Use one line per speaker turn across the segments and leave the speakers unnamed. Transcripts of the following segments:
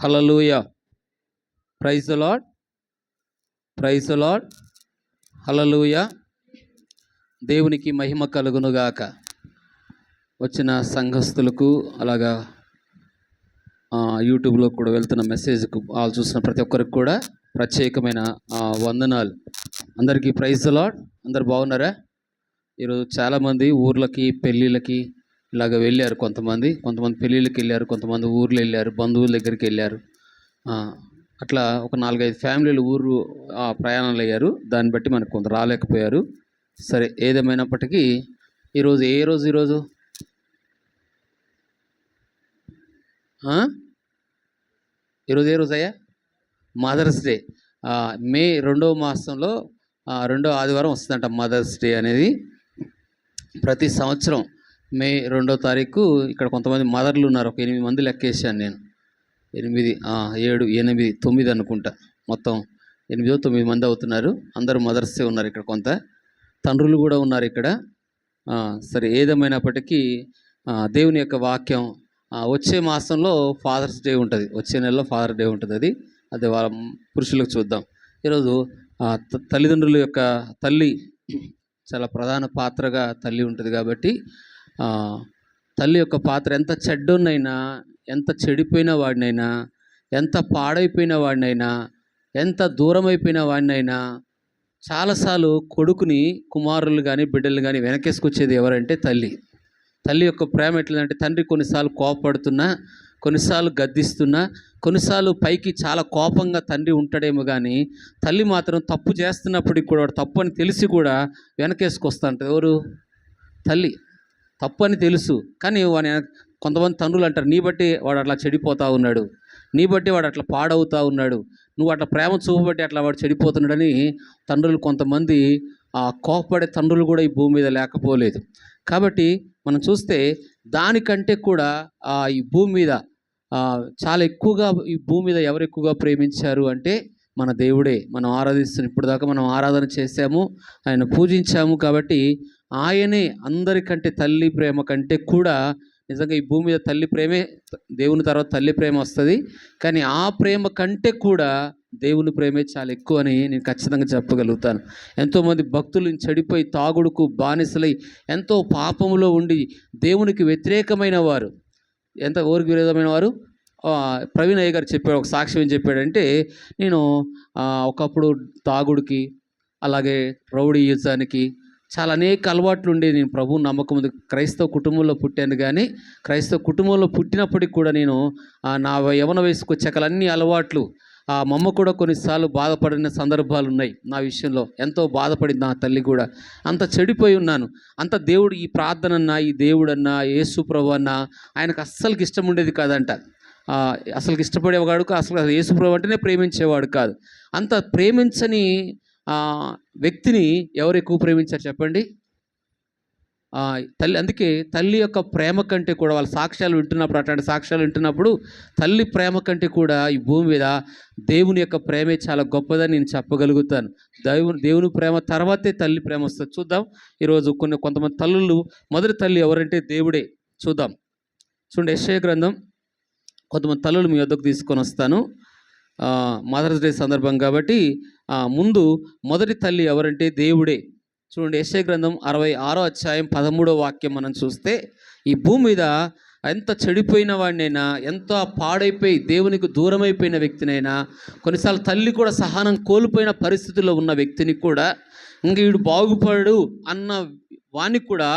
Hallelujah. Praise the Lord. Praise the Lord. Hallelujah. దేవునికి మహిమ కలుగునుగాక. వచ్చిన సంఘస్థులకు అలాగా యూట్యూబ్లో కూడా వెళ్తున్న మెసేజ్కు వాళ్ళు చూసిన ప్రతి ఒక్కరికి కూడా ప్రత్యేకమైన వందనాలు. అందరికీ ప్రైజ్ ద లార్డ్. అందరు బాగున్నారా? ఈరోజు చాలామంది ఊర్లకి పెళ్ళిళ్ళకి ఇలాగ వెళ్ళారు. కొంతమంది పెళ్ళిళ్ళకి వెళ్ళారు, కొంతమంది ఊర్లు వెళ్ళారు, బంధువుల దగ్గరికి వెళ్ళారు. అట్లా ఒక 4-5 ఫ్యామిలీలు ఊరు ప్రయాణాలు అయ్యారు. దాన్ని బట్టి మనకు కొంత రాలేకపోయారు. సరే, ఏదేమైనప్పటికీ ఈరోజు ఈరోజు ఏ రోజు అయ్యా? Mothers day. మే 2వ మాసంలో 2వ ఆదివారం వస్తుందంట మదర్స్ డే అనేది. ప్రతి సంవత్సరం మే 2వ తారీఖు ఇక్కడ కొంతమంది మదర్లు ఉన్నారు. ఒక 8 మంది లెక్కేసాను నేను. 8, 7, 8, 9 అనుకుంటా. మొత్తం 8-9 మంది అవుతున్నారు. అందరూ మదర్సే ఉన్నారు ఇక్కడ. కొంత తండ్రులు కూడా ఉన్నారు ఇక్కడ. సరే, ఏదేమైనప్పటికీ దేవుని యొక్క వాక్యం వచ్చే మాసంలో ఫాదర్స్ డే ఉంటుంది. వచ్చే నెలలో ఫాదర్ డే ఉంటుంది. అది వాళ్ళ పురుషులకు చూద్దాం. ఈరోజు తల్లిదండ్రుల యొక్క తల్లి చాలా ప్రధాన పాత్రగా తల్లి ఉంటుంది. కాబట్టి తల్లి యొక్క పాత్ర ఎంత చెడ్డోన్నైనా, ఎంత చెడిపోయిన వాడినైనా, ఎంత పాడైపోయిన వాడినైనా, ఎంత దూరమైపోయిన వాడినైనా చాలాసార్లు కొడుకుని, కుమారులు కానీ బిడ్డలు కానీ వెనకేసుకొచ్చేది ఎవరంటే తల్లి. తల్లి యొక్క ప్రేమ ఎట్లంటే, తండ్రి కొన్నిసార్లు కోపపడుతున్నా, కొన్నిసార్లు గద్దిస్తున్నా, కొన్నిసార్లు పైకి చాలా కోపంగా తండ్రి ఉంటాడేమో కానీ తల్లి మాత్రం తప్పు చేస్తున్నప్పటికి కూడా, వాడు తప్పు అని తెలిసి కూడా వెనకేసుకొస్తా ఉంటుంది. ఎవరు? తల్లి. తప్పు అని తెలుసు కానీ వాని కొంతమంది తండ్రులు అంటారు, నీ బట్టి వాడు అట్లా చెడిపోతూ ఉన్నాడు, నీ బట్టి వాడు అట్లా పాడవుతూ ఉన్నాడు, నువ్వు అట్లా ప్రేమ చూపబట్టి అట్లా వాడు చెడిపోతున్నాడని తండ్రులు కొంతమంది కోపపడే తండ్రులు కూడా ఈ భూమి మీద లేకపోలేదు. కాబట్టి మనం చూస్తే దానికంటే కూడా ఈ భూమి మీద చాలా ఎక్కువగా ఈ భూమి మీద ఎవరు ఎక్కువగా ప్రేమించారు అంటే మన దేవుడే. మనం ఆరాధిస్తున్నాం. ఇప్పుడు దాకా మనం ఆరాధన చేసాము, ఆయన పూజించాము. కాబట్టి ఆయనే అందరికంటే, తల్లి ప్రేమ కంటే కూడా నిజంగా ఈ భూమి మీద తల్లి ప్రేమే, దేవుని తర్వాత తల్లి ప్రేమ వస్తుంది. కానీ ఆ ప్రేమ కంటే కూడా దేవుని ప్రేమే చాలా ఎక్కువ అని నేను ఖచ్చితంగా చెప్పగలుగుతాను. ఎంతోమంది భక్తులు చెడిపోయి తాగుడుకు బానిసలై ఎంతో పాపములో ఉండి దేవునికి వ్యతిరేకమైన వారు, ఎంత ఊరికి విరోధమైన వారు. ప్రవీణ్ అయ్య గారు చెప్పాడు, ఒక సాక్ష్యం ఏం చెప్పాడంటే, నేను ఒకప్పుడు తాగుడికి, అలాగే రౌడీయుజానికి చాలా అనేక అలవాట్లు ఉండేది. నేను ప్రభువు నమ్మకం ఉంది. క్రైస్తవ కుటుంబంలో పుట్టాను, కానీ క్రైస్తవ కుటుంబంలో పుట్టినప్పటికి కూడా నేను నా యవన వయసుకు వచ్చాక అన్ని అలవాట్లు, మా అమ్మ కూడా కొన్నిసార్లు బాధపడిన సందర్భాలు ఉన్నాయి. నా విషయంలో ఎంతో బాధపడింది నా తల్లి కూడా. అంత చెడిపోయి ఉన్నాను. అంత దేవుడు, ఈ ప్రార్థనన్నా, ఈ దేవుడన్నా, యేసు ప్రభు అన్నా ఆయనకు అస్సలకి ఇష్టం ఉండేది కాదంట. అసలుకి ఇష్టపడేవాడు, అసలు యేసు ప్రభు అంటేనే ప్రేమించేవాడు కాదు. అంత ప్రేమించని వ్యక్తిని ఎవరు ఎక్కువ ప్రేమించారు చెప్పండి? తల్లి. అందుకే తల్లి యొక్క ప్రేమ కంటే కూడా, వాళ్ళ సాక్ష్యాలు వింటున్నప్పుడు, అట్లాంటి సాక్ష్యాలు వింటున్నప్పుడు తల్లి ప్రేమ కంటే కూడా ఈ భూమి మీద దేవుని యొక్క ప్రేమే చాలా గొప్పదని నేను చెప్పగలుగుతాను. దేవుని ప్రేమ తర్వాతే తల్లి ప్రేమ వస్తుంది. చూద్దాం ఈరోజు కొంతమంది తల్లులు. మొదటి తల్లి ఎవరంటే దేవుడే. చూద్దాం. చూడండి, యెషయా గ్రంథం. కొంతమంది తల్లులు మీ వద్దకు తీసుకొని వస్తాను మదర్స్ డే సందర్భం కాబట్టి. ముందు మొదటి తల్లి ఎవరంటే దేవుడే. చూడండి, యెషయా గ్రంథం 66వ అధ్యాయం 13వ వాక్యం మనం చూస్తే, ఈ భూమి మీద ఎంత చెడిపోయిన వాడినైనా, ఎంత పాడైపోయి దేవునికి దూరమైపోయిన వ్యక్తినైనా, కొన్నిసార్లు తల్లి కూడా సహనం కోల్పోయిన పరిస్థితుల్లో ఉన్న వ్యక్తిని కూడా, ఇంక వీడు బాగుపడు అన్న వాణ్ణి కూడా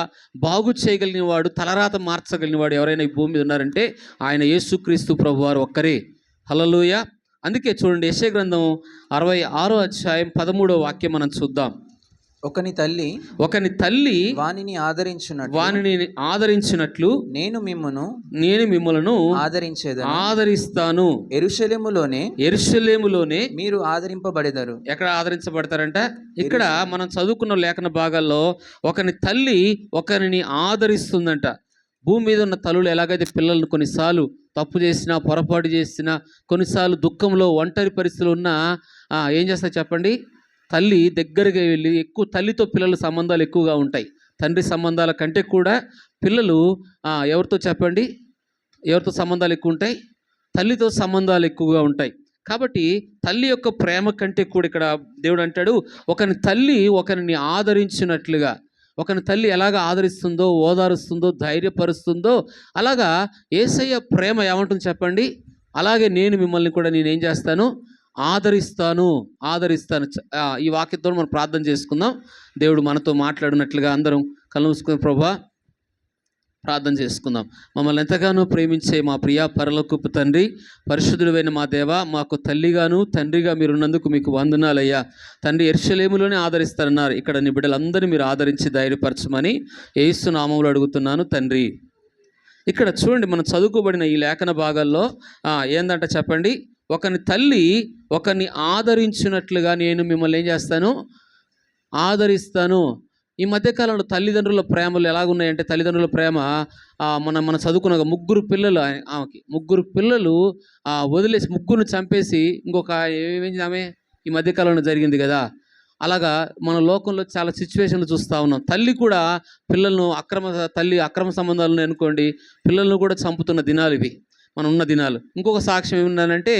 బాగు చేయగలిగిన వాడు, తలరాత మార్చగలిగిన వాడు ఎవరైనా ఈ భూమి మీద ఉన్నారంటే ఆయన యేసుక్రీస్తు ప్రభువారు ఒక్కరే. హల్లెలూయా. అందుకే చూడండి, యెషయా గ్రంథం 66వ అధ్యాయం 13వ వాక్యం మనం చూద్దాం.
ఒకని తల్లి వానిని ఆదరించినట్లు నేను మిమ్ములను
ఆదరిస్తాను. యెరూషలేములోనే
మీరు ఆదరింపబడెదరు.
ఎక్కడ ఆదరించబడతారంట? ఇక్కడ మనం చదువుకున్న లేఖన భాగాల్లో ఒకని తల్లి ఒకరిని ఆదరిస్తుందంట. భూమి మీద ఉన్న తల్లులు ఎలాగైతే పిల్లలను కొన్నిసార్లు తప్పు చేసినా, పొరపాటు చేసినా, కొన్నిసార్లు దుఃఖంలో, ఒంటరి పరిస్థితులు ఉన్నా ఏం చేస్తారు చెప్పండి? తల్లి దగ్గరగా వెళ్ళి, ఎక్కువ తల్లితో పిల్లల సంబంధాలు ఎక్కువగా ఉంటాయి. తండ్రి సంబంధాల కంటే కూడా పిల్లలు ఎవరితో చెప్పండి? ఎవరితో సంబంధాలు ఎక్కువ ఉంటాయి? తల్లితో సంబంధాలు ఎక్కువగా ఉంటాయి. కాబట్టి తల్లి యొక్క ప్రేమ కంటే కూడా ఇక్కడ దేవుడు అంటాడు, ఒకని తల్లి ఒకరిని ఆదరించినట్లుగా, ఒకని తల్లి ఎలాగ ఆదరిస్తుందో, ఓదారుస్తుందో, ధైర్యపరుస్తుందో, అలాగా యేసయ్య ప్రేమ ఏమంటుంది చెప్పండి? అలాగే నేను మిమ్మల్ని కూడా నేనేం చేస్తాను? ఆదరిస్తాను, ఆదరిస్తాను. ఈ వాక్యంతో మనం ప్రార్థన చేసుకుందాం. దేవుడు మనతో మాట్లాడినట్లుగా అందరం కళ్ళు మూసుకుని ప్రభువా ప్రార్థన చేసుకుందాం. మమ్మల్ని ఎంతగానో ప్రేమించే మా ప్రియ పరలోకపు తండ్రి, పరిశుద్ధుడైన మా దేవ, మాకు తల్లిగాను తండ్రిగా మీరున్నందుకు మీకు వందనాలయ్యా. తండ్రి, యెరూషలేములోనే ఆదరిస్తారన్నారు. ఇక్కడ నీ బిడ్డలందరినీ మీరు ఆదరించి ధైర్యపరచమని యేసు నామములో అడుగుతున్నాను తండ్రి. ఇక్కడ చూడండి, మనం చదువుకోబడిన ఈ లేఖన భాగాల్లో ఏందంట చెప్పండి? ఒకని తల్లి ఒకరిని ఆదరించినట్లుగా నేను మిమ్మల్ని ఏం చేస్తాను? ఆదరిస్తాను. ఈ మధ్యకాలంలో తల్లిదండ్రుల ప్రేమలు ఎలాగున్నాయంటే, తల్లిదండ్రుల ప్రేమ మన చదువుకున్న ముగ్గురు పిల్లలు, ఆమెకి ముగ్గురు పిల్లలు వదిలేసి, ముగ్గురిని చంపేసి ఇంకొక ఏమైంది ఆమె ఈ మధ్యకాలంలో జరిగింది కదా. అలాగా మన లోకంలో చాలా సిచ్యువేషన్లు చూస్తూ ఉన్నాం. తల్లి కూడా పిల్లలను అక్రమ సంబంధాలు ఉన్నాయి అనుకోండి, పిల్లలను కూడా చంపుతున్న దినాలు ఇవి, మనం ఉన్న దినాలు. ఇంకొక సాక్ష్యం ఏమున్నానంటే,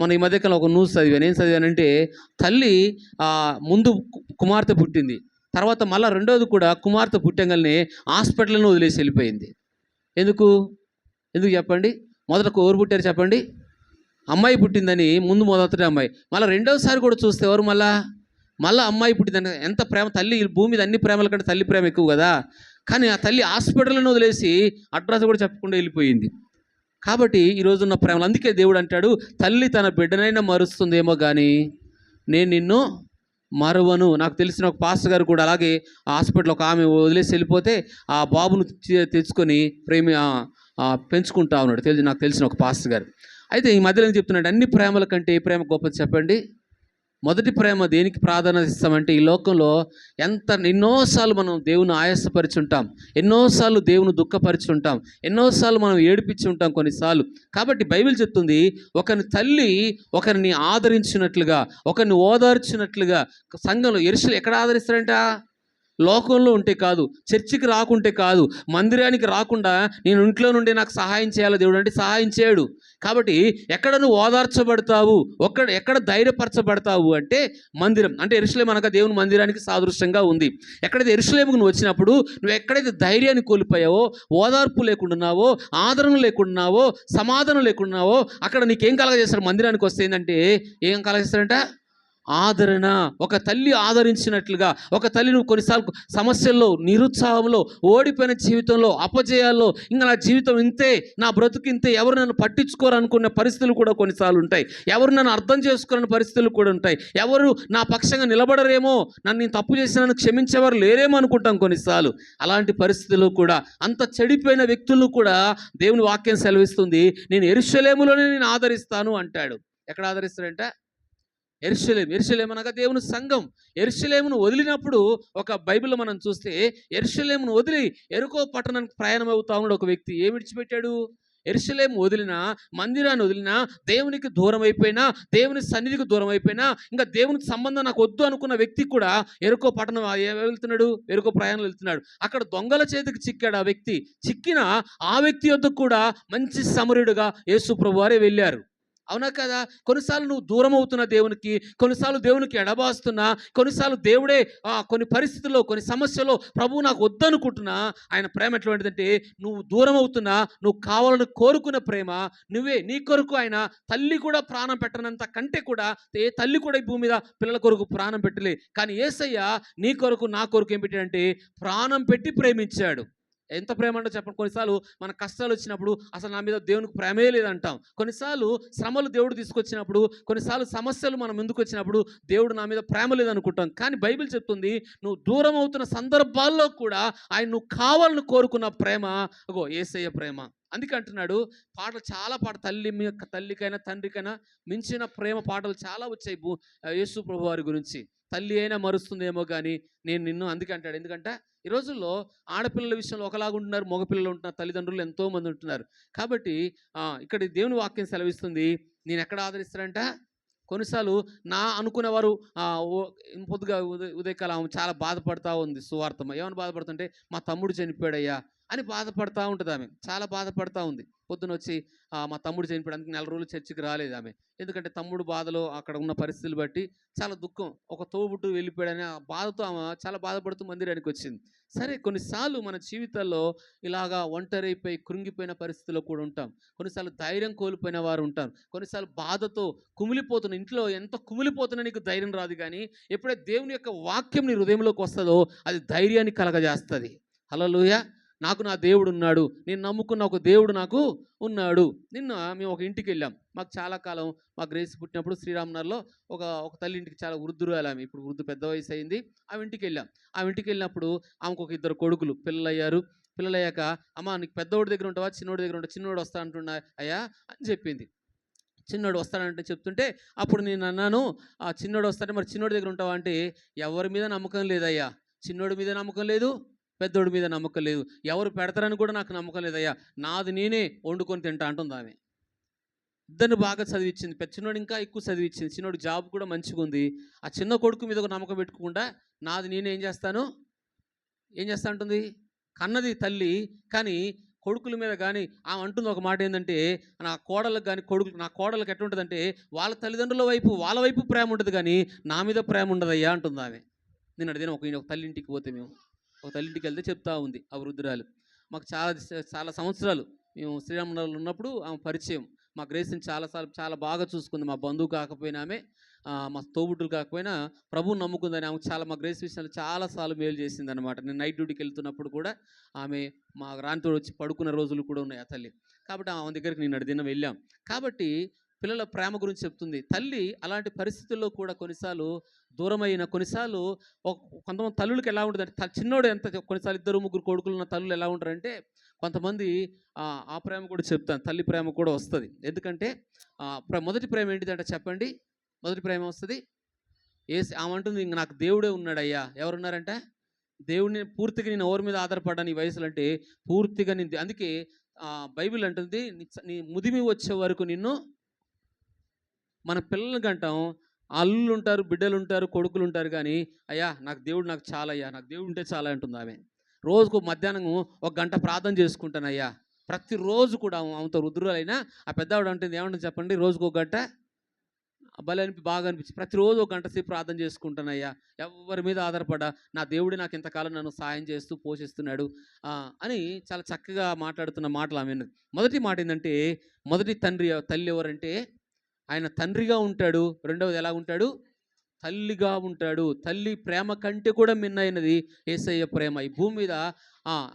మన ఈ మధ్యకాలం ఒక న్యూస్ చదివాను. ఏం చదివానంటే, తల్లి ముందు కుమార్తె పుట్టింది, తర్వాత మళ్ళీ రెండోది కూడా కుమార్తె పుట్టంగానే హాస్పిటల్ని వదిలేసి వెళ్ళిపోయింది. ఎందుకు చెప్పండి? మొదట ఎవరు పుట్టారు చెప్పండి? అమ్మాయి పుట్టిందని ముందు మొదటి అమ్మాయి, మళ్ళీ రెండోసారి కూడా చూస్తే ఎవరు మళ్ళీ అమ్మాయి పుట్టిందని. ఎంత ప్రేమ! తల్లి భూమి మీద అన్ని ప్రేమల కంటే తల్లి ప్రేమ ఎక్కువ కదా. కానీ ఆ తల్లి హాస్పిటల్ని వదిలేసి అడ్రస్ కూడా చెప్పకుండా వెళ్ళిపోయింది. కాబట్టి ఈరోజున్న ప్రేమలు, అందుకే దేవుడు అంటాడు, తల్లి తన బిడ్డనైనా మరుస్తుందేమో కానీ నేను నిన్ను మరువను. నాకు తెలిసిన ఒక పాస్టర్ గారు కూడా అలాగే హాస్పిటల్ ఒక ఆమె వదిలేసి వెళ్ళిపోతే ఆ బాబును తెచ్చుకొని పెంచుకుంటా ఉన్నాడు. నాకు తెలిసిన ఒక పాస్టర్ గారు. అయితే ఈ మధ్యలో చెప్తున్నాడు, అన్ని ప్రేమల కంటే ఏ ప్రేమ గొప్పది చెప్పండి? మొదటి ప్రేమ దేనికి ప్రాధాన్యత ఇస్తామంటే, ఈ లోకంలో ఎన్నోసార్లు మనం దేవుని ఆయాసపరిచి ఉంటాం, ఎన్నోసార్లు దేవుని దుఃఖపరిచి ఉంటాం, ఎన్నోసార్లు మనం ఏడిపించి ఉంటాం కొన్నిసార్లు. కాబట్టి బైబిల్ చెప్తుంది, ఒకరిని తల్లి ఒకరిని ఆదరించినట్లుగా, ఒకరిని ఓదార్చినట్లుగా. సంఘంలో ఎక్కడ ఆదరిస్తారంట? లోకంలో ఉంటే కాదు, చర్చికి రాకుంటే కాదు, మందిరానికి రాకుండా నేను ఇంట్లో నుండి నాకు సహాయం చేయాలి దేవుడు అంటే సహాయం చేయడు. కాబట్టి ఎక్కడ నువ్వు ఓదార్చబడతావు, ఎక్కడ ధైర్యపరచబడతావు అంటే మందిరం. అంటే యెరూషలేము అనగా దేవుని మందిరానికి సాదృశ్యంగా ఉంది. ఎక్కడైతే యెరూషలేముకు నువ్వు వచ్చినప్పుడు నువ్వు ఎక్కడైతే ధైర్యాన్ని కోల్పోయావో, ఓదార్పు లేకుండాన్నావో, ఆదరణ లేకుండాన్నావో, సమాధానం లేకుండాన్నావో, అక్కడ నీకేం కలగజేస్తాడు? మందిరానికి వస్తే ఏంటంటే ఏం కలగజేస్తాడంట? ఆదరణ. ఒక తల్లి ఆదరించినట్లుగా, ఒక తల్లి నువ్వు కొన్నిసార్లు సమస్యల్లో, నిరుత్సాహంలో, ఓడిపోయిన జీవితంలో, అపజయాల్లో, ఇంకా నా జీవితం ఇంతే, నా బ్రతుకు ఇంతే, ఎవరు నన్ను పట్టించుకోరనుకున్న పరిస్థితులు కూడా కొన్నిసార్లు ఉంటాయి. ఎవరు నన్ను అర్థం చేసుకోరని పరిస్థితులు కూడా ఉంటాయి. ఎవరు నా పక్షంగా నిలబడరేమో, నేను తప్పు చేసినాను క్షమించేవారు లేరేమో అనుకుంటాం కొన్నిసార్లు. అలాంటి పరిస్థితులు కూడా, అంత చెడిపోయిన వ్యక్తులను కూడా దేవుని వాక్యం సెలవిస్తుంది, నేను యెరూషలేములోనే నేను ఆదరిస్తాను అంటాడు. ఎక్కడ ఆదరిస్తాడంట? యెరూషలేము అనగా దేవుని సంఘం. యెరూషలేమును వదిలినప్పుడు, ఒక బైబిల్లో మనం చూస్తే, యెరూషలేమును వదిలి యెరికో పట్టణానికి ప్రయాణం అవుతా ఉన్నాడు ఒక వ్యక్తి. ఏమి విడిచిపెట్టాడు? యెరూషలేము వదిలినా, మందిరాన్ని వదిలినా, దేవునికి దూరం అయిపోయినా, దేవుని సన్నిధికి దూరం అయిపోయినా, ఇంకా దేవునికి సంబంధం నాకు వద్దు అనుకున్న వ్యక్తి కూడా యెరికో పట్టణం వెళ్తున్నాడు, యెరికో ప్రయాణం వెళ్తున్నాడు. అక్కడ దొంగల చేతికి చిక్కాడు. ఆ వ్యక్తి చిక్కిన ఆ వ్యక్తి వద్దకు కూడా మంచి సమరుడుగా యేసు ప్రభువారే వెళ్ళారు. అవునా కదా? కొన్నిసార్లు నువ్వు దూరం అవుతున్న దేవునికి, కొన్నిసార్లు దేవునికి ఎడబాస్తున్నా, కొన్నిసార్లు దేవుడే కొన్ని పరిస్థితుల్లో, కొన్ని సమస్యలో ప్రభువు నాకు వద్దనుకుంటున్నా, ఆయన ప్రేమ ఎటువంటిదంటే, నువ్వు దూరం అవుతున్నా, నువ్వు కావాలని కోరుకున్న ప్రేమ, నువ్వే నీ కొరకు ఆయన తల్లి కూడా ప్రాణం పెట్టనంత కంటే కూడా, ఏ తల్లి కూడా ఈ భూమి మీద పిల్లల కొరకు ప్రాణం పెట్టలే. కానీ యేసయ్య నీ కొరకు, నా కొరకు ఏం పెట్టాడంటే ప్రాణం పెట్టి ప్రేమించాడు. ఎంత ప్రేమ అంటే చెప్పండి. కొన్నిసార్లు మన కష్టాలు వచ్చినప్పుడు అసలు నా మీద దేవునికి ప్రేమే లేదంటాం. కొన్నిసార్లు శ్రమలు దేవుడు తీసుకొచ్చినప్పుడు, కొన్నిసార్లు సమస్యలు మన ముందుకు వచ్చినప్పుడు దేవుడు నా మీద ప్రేమ లేదనుకుంటాం. కానీ బైబిల్ చెప్తుంది, నువ్వు దూరం అవుతున్న సందర్భాల్లో కూడా ఆయన నువ్వు కావాలని కోరుకున్న ప్రేమ యేసయ్య ప్రేమ. అందుకే అంటున్నాడు, చాలా తల్లికైనా తండ్రికైనా మించిన ప్రేమ పాటలు చాలా వచ్చాయి యేసు ప్రభు వారి గురించి. తల్లి అయినా మరుస్తుందేమో కానీ నేను నిన్ను, అందుకే అంటాడు. ఎందుకంటే ఈ రోజుల్లో ఆడపిల్లల విషయంలో ఒకలాగా ఉంటున్నారు, మగపిల్లలు ఉంటున్నారు, తల్లిదండ్రులు ఎంతోమంది ఉంటున్నారు. కాబట్టి ఇక్కడ దేవుని వాక్యం సెలవిస్తుంది, నేను ఎక్కడ ఆదరిస్తానంట? కొన్నిసార్లు నా అనుకునేవారు పొద్దుగా ఉదయకాలం చాలా బాధపడతా ఉంది సువార్తమ్మ. ఏమైనా బాధపడుతుంటే, మా తమ్ముడు చనిపోయాడయ్యా, అని బాధపడతా ఉంటుంది ఆమె. చాలా బాధపడతా ఉంది. పొద్దున వచ్చి మా తమ్ముడు చనిపోయాడు, నెల రోజులు చర్చికి రాలేదు ఆమె. ఎందుకంటే తమ్ముడు బాధలో అక్కడ ఉన్న పరిస్థితులు బట్టి చాలా దుఃఖం. ఒక తోబుట్టు వెళ్ళిపోయాడని ఆ బాధతో ఆమె చాలా బాధపడుతూ మందిరానికి వచ్చింది. సరే, కొన్నిసార్లు మన జీవితాల్లో ఇలాగా ఒంటరైపోయి కృంగిపోయిన పరిస్థితుల్లో కూడా ఉంటాం. కొన్నిసార్లు ధైర్యం కోల్పోయిన వారు ఉంటారు. కొన్నిసార్లు బాధతో కుమిలిపోతున్న ఇంట్లో ఎంత కుమిలిపోతున్నా నీకు ధైర్యం రాదు. కానీ ఎప్పుడైతే దేవుని యొక్క వాక్యం నీ హృదయంలోకి వస్తుందో అది ధైర్యాన్ని కలగజేస్తుంది. హల్లెలూయా. నాకు నా దేవుడు ఉన్నాడు, నేను నమ్ముకున్న ఒక దేవుడు నాకు ఉన్నాడు. నిన్న మేము ఒక ఇంటికి వెళ్ళాం. మాకు చాలా కాలం మా గ్రేస్ పుట్టినప్పుడు శ్రీరామనగర్లో ఒక తల్లి ఇంటికి, చాలా వృద్ధురాలు ఆమె, ఇప్పుడు పెద్ద వయసు అయింది. ఆ ఇంటికి వెళ్ళాం. ఆ ఇంటికి వెళ్ళినప్పుడు ఆమెకు ఒక 2 కొడుకులు పిల్లలయ్యారు. పిల్లలయ్యాక, అమ్మ నీకు పెద్దోడి దగ్గర ఉంటావా చిన్నోడి దగ్గర ఉంటావా, చిన్నోడు వస్తా అంటున్నా అయ్యా అని చెప్పింది. చిన్నోడు వస్తాడంటే చెప్తుంటే అప్పుడు నేను అన్నాను, ఆ చిన్నోడు వస్తాడే మరి చిన్నోడి దగ్గర ఉంటావా అంటే, ఎవరి మీద నమ్మకం లేదయ్యా, చిన్నోడి మీద నమ్మకం లేదు, పెద్దోడి మీద నమ్మకం లేదు, ఎవరు పెడతారని కూడా నాకు నమ్మకం లేదయ్యా, నాది నేనే వండుకొని తింటా అంటుంది ఆమె. ఇద్దరిని బాగా చదివించింది. చిన్నోడు ఇంకా ఎక్కువ చదివించింది. చిన్నోడు జాబ్ కూడా మంచిగా ఉంది. ఆ చిన్న కొడుకు మీద ఒక నమ్మకం పెట్టుకోకుండా నాది నేనే ఏం చేస్తా అంటుంది. కన్నది తల్లి, కానీ కొడుకుల మీద కానీ ఆమె అంటుంది ఒక మాట ఏంటంటే, నా కోడళ్ళకి కానీ నా కోడళ్ళకి ఎట్లుంటుందంటే వాళ్ళ తల్లిదండ్రుల వైపు వాళ్ళ వైపు ప్రేమ ఉంటుంది కానీ నా మీద ప్రేమ ఉండదయ్యా అంటుంది ఆమె. నేను అడిగిన ఒక తల్లింటికి పోతే, మేము ఒక తల్లింటికి వెళ్తే చెప్తా ఉంది ఆ వృద్ధురాలు. మాకు చాలా సంవత్సరాలు మేము శ్రీరామనగర్లో ఉన్నప్పుడు ఆమె పరిచయం. మా గ్రేస్ని చాలా బాగా చూసుకుంది. మా బంధువు కాకపోయినా ఆమె, మా తోబుట్టులు కాకపోయినా ప్రభువుని నమ్ముకుందని ఆమె మా గ్రేస్ విషయాలు చాలాసార్లు మేలు చేసింది అనమాట. నేను నైట్ డ్యూటీకి వెళ్తున్నప్పుడు కూడా ఆమె మా రానితో వచ్చి పడుకున్న రోజులు కూడా ఉన్నాయి ఆ తల్లి. కాబట్టి ఆమె దగ్గరికి నేను దినం వెళ్ళాం. కాబట్టి పిల్లల ప్రేమ గురించి చెప్తుంది తల్లి. అలాంటి పరిస్థితుల్లో కూడా కొన్నిసార్లు దూరమైన, కొన్నిసార్లు కొంతమంది తల్లులకు ఎలా ఉంటుంది అంటే, చిన్నోడు ఎంత కొన్నిసార్లు 2, 3 కొడుకులు ఉన్న తల్లులు ఎలా ఉంటారంటే, కొంతమంది ఆ ప్రేమ కూడా చెప్తాను, తల్లి ప్రేమ కూడా వస్తుంది. ఎందుకంటే మొదటి ప్రేమ ఏంటిదంటే చెప్పండి, మొదటి ప్రేమ వస్తుంది ఆమె అంటుంది, ఇంక నాకు దేవుడే ఉన్నాడయ్యా. ఎవరున్నారంటే దేవుడిని పూర్తిగా నేను ఎవరి మీద ఆధారపడ్డాను ఈ వయసులో అంటే పూర్తిగా నేను. అందుకే బైబిల్ అంటుంది, నీ ముదిమి వచ్చే వరకు నిన్ను, మన పిల్లల కంటాం అల్లులు ఉంటారు, బిడ్డలు ఉంటారు, కొడుకులు ఉంటారు, కానీ అయ్యా నాకు దేవుడు నాకు చాలా అయ్యా, నాకు దేవుడు ఉంటే చాలా అంటుంది ఆమె. రోజుకు మధ్యాహ్నం 1 గంట ప్రార్థన చేసుకుంటానయ్యా. ప్రతిరోజు కూడా ఆమెతో రుద్రులైనా ఆ పెద్దవాడు అంటే ఏమంటుంది చెప్పండి, రోజుకు 1 గంట బాగా అనిపించి ప్రతిరోజు 1 గంట సేపు ప్రార్థన చేసుకుంటానయ్యా. ఎవరి మీద ఆధారపడా నా దేవుడు నాకు ఇంతకాలం నన్ను సాయం చేస్తూ పోషిస్తున్నాడు అని చాలా చక్కగా మాట్లాడుతున్న మాటలు ఆమె. మొదటి మాట ఏంటంటే, మొదటి తల్లి ఎవరంటే ఆయన తండ్రిగా ఉంటాడు. రెండవది ఎలా ఉంటాడు, తల్లిగా ఉంటాడు. తల్లి ప్రేమ కంటే కూడా మిన్నైనది యేసయ్య ప్రేమ. ఈ భూమి మీద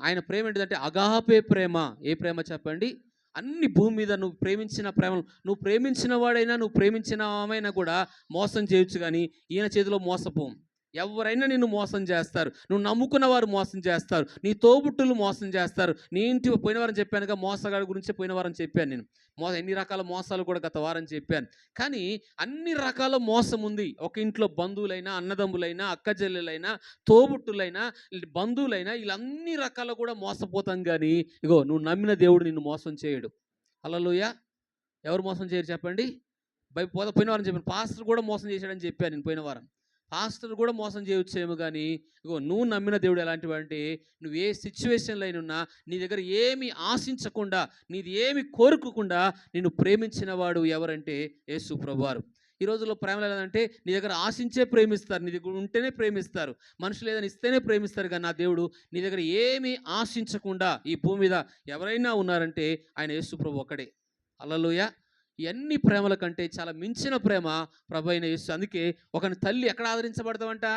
ఆయన ప్రేమ ఏంటిదంటే అగాపే ప్రేమ. ఏ ప్రేమ చెప్పండి, అన్ని భూమి మీద నువ్వు ప్రేమించిన ప్రేమలు, నువ్వు ప్రేమించిన వాడైనా నువ్వు ప్రేమించిన ఆమెనా కూడా మోసం చేయొచ్చు, కానీ ఈయన చేతిలో మోసపోం. ఎవరైనా నిన్ను మోసం చేస్తారు, నువ్వు నమ్ముకున్న వారు మోసం చేస్తారు, నీ తోబుట్టులు మోసం చేస్తారు. నీ ఇంటి పోయిన వారం చెప్పానుగా, మోసగాడి గురించి పోయిన వారం చెప్పాను నేను. ఎన్ని రకాల మోసాలు కూడా గత వారం చెప్పాను. కానీ అన్ని రకాల మోసం ఉంది. ఒక ఇంట్లో బంధువులైనా, అన్నదమ్ములైనా, అక్కచెల్లెలైనా, తోబుట్టులైనా, బంధువులైనా, వీళ్ళన్ని రకాలు కూడా మోసపోతాం. కానీ ఇగో నువ్వు నమ్మిన దేవుడు నిన్ను మోసం చేయడు. హల్లెలూయా. ఎవరు మోసం చేయరు చెప్పండి. పోయిన వారం చెప్పాను, పాస్టర్ కూడా మోసం చేశాడని చెప్పాను నేను పోయిన వారం. పాస్టర్ కూడా మోసం చేయొచ్చేమో, కానీ ఇగో నువ్వు నమ్మిన దేవుడు ఎలాంటివి అంటే, నువ్వు ఏ సిచ్యువేషన్లో అయినా నీ దగ్గర ఏమి ఆశించకుండా, నీది ఏమి కోరుకోకుండా నిన్ను ప్రేమించిన వాడు ఎవరంటే యేసు ప్రభువారు. ఈ రోజుల్లో ప్రేమలు ఎలాంటే, నీ దగ్గర ఆశించే ప్రేమిస్తారు, నీ దగ్గర ఉంటేనే ప్రేమిస్తారు, మనుషులు ఏదైనా ఇస్తేనే ప్రేమిస్తారు. కానీ నా దేవుడు నీ దగ్గర ఏమీ ఆశించకుండా ఈ భూమి మీద ఎవరైనా ఉన్నారంటే ఆయన యేసు ప్రభు ఒక్కడే. హల్లెలూయా. ఎన్ని ప్రేమల కంటే చాలా మించిన ప్రేమ ప్రభు అయిన యేసు. అందుకే ఒకని తల్లి ఎక్కడ ఆదరించబడతామంట,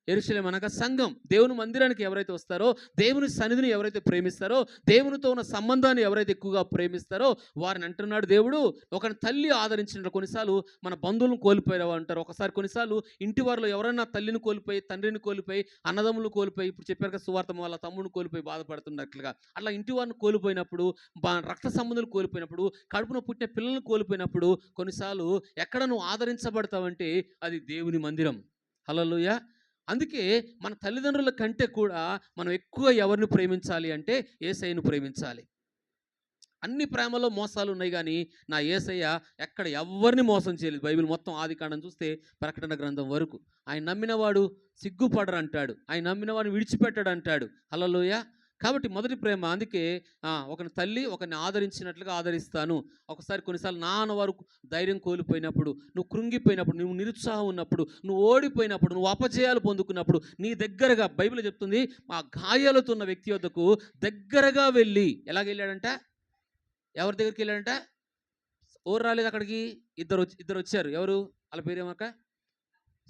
యెరూషలేము అనగా సంఘం. దేవుని మందిరానికి ఎవరైతే వస్తారో, దేవుని సన్నిధిని ఎవరైతే ప్రేమిస్తారో, దేవునితో ఉన్న సంబంధాన్ని ఎవరైతే ఎక్కువగా ప్రేమిస్తారో వారిని అంటున్నాడు దేవుడు. ఒకని తల్లి ఆదరించిన, కొన్నిసార్లు మన బంధువులను కోల్పోయారు అంటారు. ఒకసారి కొన్నిసార్లు ఇంటి వారిలో ఎవరైనా తల్లిని కోల్పోయి, తండ్రిని కోల్పోయి, అన్నదమ్ములు కోల్పోయి, ఇప్పుడు చెప్పారు కదా సువార్త, వాళ్ళ తమ్ముడిని కోల్పోయి బాధపడుతున్నట్లుగా, అట్లా ఇంటి వారిని కోల్పోయినప్పుడు, రక్త సంబంధాలు కోల్పోయినప్పుడు, కడుపున పుట్టిన పిల్లలను కోల్పోయినప్పుడు కొన్నిసార్లు ఎక్కడ నువ్వు ఆదరించబడతావంటే అది దేవుని మందిరం. హల్లెలూయా. అందుకే మన తల్లిదండ్రుల కంటే కూడా మనం ఎక్కువ ఎవరిని ప్రేమించాలి అంటే యేసయ్యను ప్రేమించాలి. అన్ని ప్రేమలో మోసాలు ఉన్నాయి, కానీ నా యేసయ్య ఎక్కడ ఎవరిని మోసం చేయలేదు. బైబిల్ మొత్తం ఆదికాండం చూస్తే ప్రకటన గ్రంథం వరకు ఆయన నమ్మినవాడు సిగ్గుపడరు అంటాడు, ఆయన నమ్మినవాడిని విడిచిపెట్టాడు అంటాడు. హల్లెలూయా. కాబట్టి మొదటి ప్రేమ అందుకే ఒకని తల్లి ఒకరిని ఆదరించినట్లుగా ఆదరిస్తాను. ఒకసారి కొన్నిసార్లు నా అన్నవారు ధైర్యం కోల్పోయినప్పుడు, నువ్వు కృంగిపోయినప్పుడు, నువ్వు నిరుత్సాహం ఉన్నప్పుడు, నువ్వు ఓడిపోయినప్పుడు, నువ్వు అపజయాలు పొందుకున్నప్పుడు నీ దగ్గరగా బైబిల్ చెప్తుంది ఆ గాయాలతో ఉన్న వ్యక్తి వద్దకు దగ్గరగా వెళ్ళి ఎలాగెళ్ళాడంట, ఎవరి దగ్గరికి వెళ్ళాడంట, ఎవరు రాలేదు అక్కడికి, ఇద్దరు వచ్చారు. ఎవరు వాళ్ళ పేరేమక్క,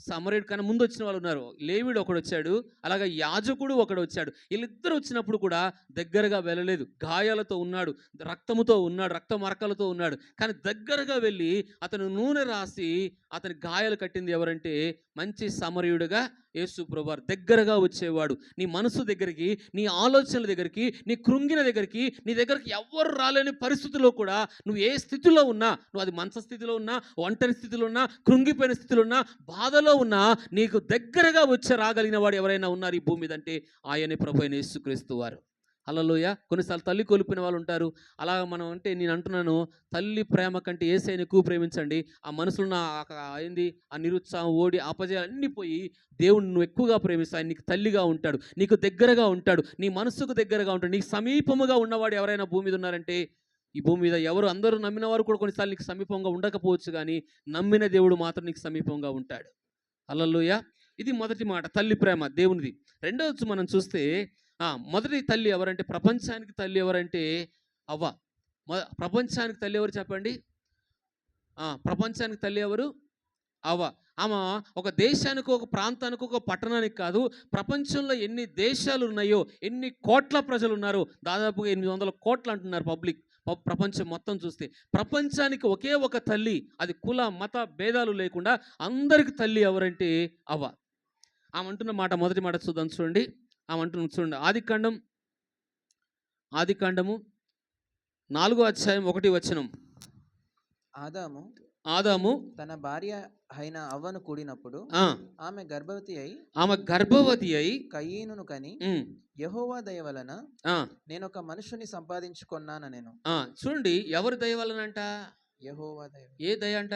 సమరేట్ కన్నా ముందు వచ్చిన వాళ్ళు ఉన్నారు. లేవీడు ఒకడు వచ్చాడు, అలాగే యాజకుడు ఒకడు వచ్చాడు. వీళ్ళిద్దరు వచ్చినప్పుడు కూడా దగ్గరగా వెళ్ళలేదు. గాయాలతో ఉన్నాడు, రక్తముతో ఉన్నాడు, రక్త మరకలతో ఉన్నాడు. కానీ దగ్గరగా వెళ్ళి అతను నూనె రాసి అతని గాయాలు కట్టింది ఎవరంటే మంచి సమరయుడుగా యేసు ప్రభువారు దగ్గరగా వచ్చేవాడు. నీ మనసు దగ్గరికి, నీ ఆలోచనల దగ్గరికి, నీ కృంగిన దగ్గరికి, నీ దగ్గరికి ఎవ్వరు రాలేని పరిస్థితుల్లో కూడా నువ్వు ఏ స్థితిలో ఉన్నా, నువ్వు అది మంచ స్థితిలో ఉన్నా, ఒంటరి స్థితిలో ఉన్నా, కృంగిపోయిన స్థితిలో ఉన్నా, బాధలో ఉన్నా, నీకు దగ్గరగా వచ్చి రాగలిగిన వాడు ఎవరైనా ఉన్నారు ఈ భూమి మీద అంటే ఆయనే ప్రభు అయిన యేసుక్రీస్తు వారు. హల్లెలూయా. కొన్నిసార్లు తల్లి కోల్పోయిన వాళ్ళు ఉంటారు. అలా మనం అంటే నేను అంటున్నాను, తల్లి ప్రేమ కంటే యేసయ్యని ఎక్కువ ప్రేమించండి. ఆ మనసులో ఏంది ఆ నిరుత్సాహం, ఓడి అపజయాలు అన్నీ పోయి దేవుడిని నువ్వు ఎక్కువగా ప్రేమిస్తే ఆయన నీకు తల్లిగా ఉంటాడు, నీకు దగ్గరగా ఉంటాడు, నీ మనసుకు దగ్గరగా ఉంటాడు. నీకు సమీపముగా ఉన్నవాడు ఎవరైనా భూమి మీద ఉన్నారంటే ఈ భూమి మీద ఎవరు, అందరూ నమ్మిన వారు కూడా కొన్నిసార్లు నీకు సమీపంగా ఉండకపోవచ్చు, కానీ నమ్మిన దేవుడు మాత్రం నీకు సమీపంగా ఉంటాడు. హల్లెలూయా. ఇది మొదటి మాట, తల్లి ప్రేమ దేవునిది. రెండవది మనం చూస్తే మొదటి తల్లి ఎవరంటే, ప్రపంచానికి తల్లి ఎవరంటే అవ్వ. ప్రపంచానికి తల్లి ఎవరు చెప్పండి? ప్రపంచానికి తల్లి ఎవరు? అవ్వ. ఆమె ఒక దేశానికి, ఒక ప్రాంతానికి, ఒక పట్టణానికి కాదు, ప్రపంచంలో ఎన్ని దేశాలు ఉన్నాయో, ఎన్ని కోట్ల ప్రజలు ఉన్నారో, దాదాపుగా 800 కోట్లు అంటున్నారు ప్రపంచం మొత్తం చూస్తే. ప్రపంచానికి ఒకే ఒక తల్లి, అది కుల మత భేదాలు లేకుండా అందరికి తల్లి ఎవరంటే అవ్వ. ఆమె అంటున్న మాట, మొదటి మాట చూద్దాం చూడండి. ఆమె అంటున్న చూడండి, ఆదికాండము 4వ అధ్యాయం 1వ వచనం. ఆదాము
తన భార్య అయిన అవ్వను కూడినప్పుడు ఆమె గర్భవతి అయి కయీనును కని యెహోవా దయ వలన నేను ఒక మనుషుని సంపాదించుకున్నాను. నేను
చూడండి, ఎవరి దయ వలనంట?
యెహోవా దయ.
ఏ దయ అంట?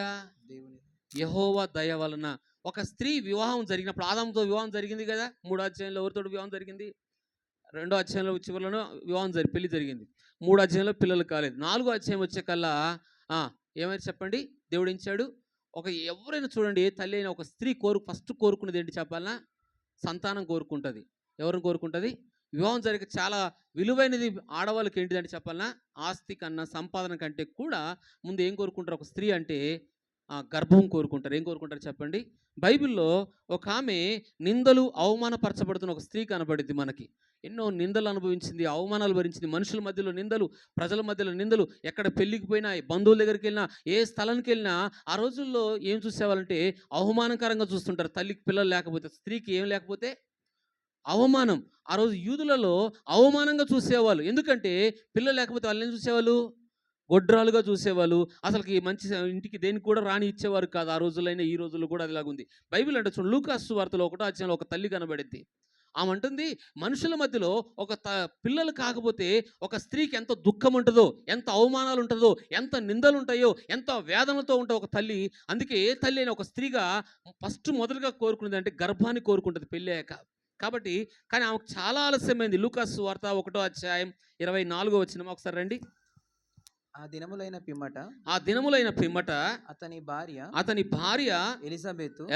దేవుని. యెహోవా దయ వలన ఒక స్త్రీ వివాహం జరిగినప్పుడు, ఆదాముతో వివాహం జరిగింది కదా, 3వ అధ్యాయంలో ఎవరితో వివాహం జరిగింది? 2వ అధ్యాయంలో చివరిలోనూ వివాహం పెళ్లి జరిగింది. 3వ అధ్యాయంలో పిల్లలు కాలేదు. 4వ అధ్యాయం వచ్చే కల్లా ఏమైనా చెప్పండి, దేవుడు ఇచ్చాడు. ఎవరైనా చూడండి, ఏ తల్లి అయినా ఒక స్త్రీ ఫస్ట్ కోరుకునేది ఏంటి చెప్పాలన్నా? సంతానం కోరుకుంటుంది. ఎవరిని కోరుకుంటుంది? వివాహం జరిగే చాలా విలువైనది ఆడవాళ్ళకి ఏంటిదంటే చెప్పాలన్నా, ఆస్తి కన్నా, సంపాదన కంటే కూడా ముందు ఏం కోరుకుంటారు? ఒక స్త్రీ అంటే గర్భం కోరుకుంటారు. ఏం కోరుకుంటారు చెప్పండి? బైబిల్లో ఒక ఆమె నిందలు, అవమానపరచబడుతున్న ఒక స్త్రీ కనబడింది మనకి. ఎన్నో నిందలు అనుభవించింది, అవమానాలు భరించింది, మనుషుల మధ్యలో నిందలు, ప్రజల మధ్యలో నిందలు. ఎక్కడ పెళ్ళికి పోయినా, బంధువుల దగ్గరికి వెళ్ళినా, ఏ స్థలానికి వెళ్ళినా ఆ రోజుల్లో ఏం చూసేవాళ్ళంటే అవమానకరంగా చూస్తుంటారు. తల్లికి పిల్లలు లేకపోతే, స్త్రీకి ఏం లేకపోతే అవమానం. ఆ రోజు యూదులలో అవమానంగా చూసేవాళ్ళు. ఎందుకంటే పిల్లలు లేకపోతే వాళ్ళు ఏం చూసేవాళ్ళు? గొడ్రాలుగా చూసేవాళ్ళు. అసలుకి మంచి ఇంటికి దేనికి కూడా రాని ఇచ్చేవారు కాదు. ఆ రోజులైనా ఈ రోజుల్లో కూడా అదిలాగుంది. బైబిల్ అంటే చూడండి, లూకాసు వార్తలో 1వ అధ్యాయంలో ఒక తల్లి కనబడింది. ఆమె అంటుంది, మనుషుల మధ్యలో పిల్లలు కాకపోతే ఒక స్త్రీకి ఎంత దుఃఖం ఉంటుందో, ఎంత అవమానాలు ఉంటుందో, ఎంత నిందలు ఉంటాయో, ఎంత వేదనతో ఉంటుందో ఒక తల్లి. అందుకే ఏ తల్లి అయినా ఒక స్త్రీగా ఫస్ట్ మొదలుగా కోరుకునేది అంటే గర్భాన్ని కోరుకుంటుంది పెళ్ళి అయ్యాక. కాబట్టి కానీ ఆమెకు చాలా ఆలస్యమైంది. లూకాసు వార్త 1వ అధ్యాయం 24వ వచనం ఒకసారి రండి.
ఆ దినములైన పిమ్మట అతని భార్య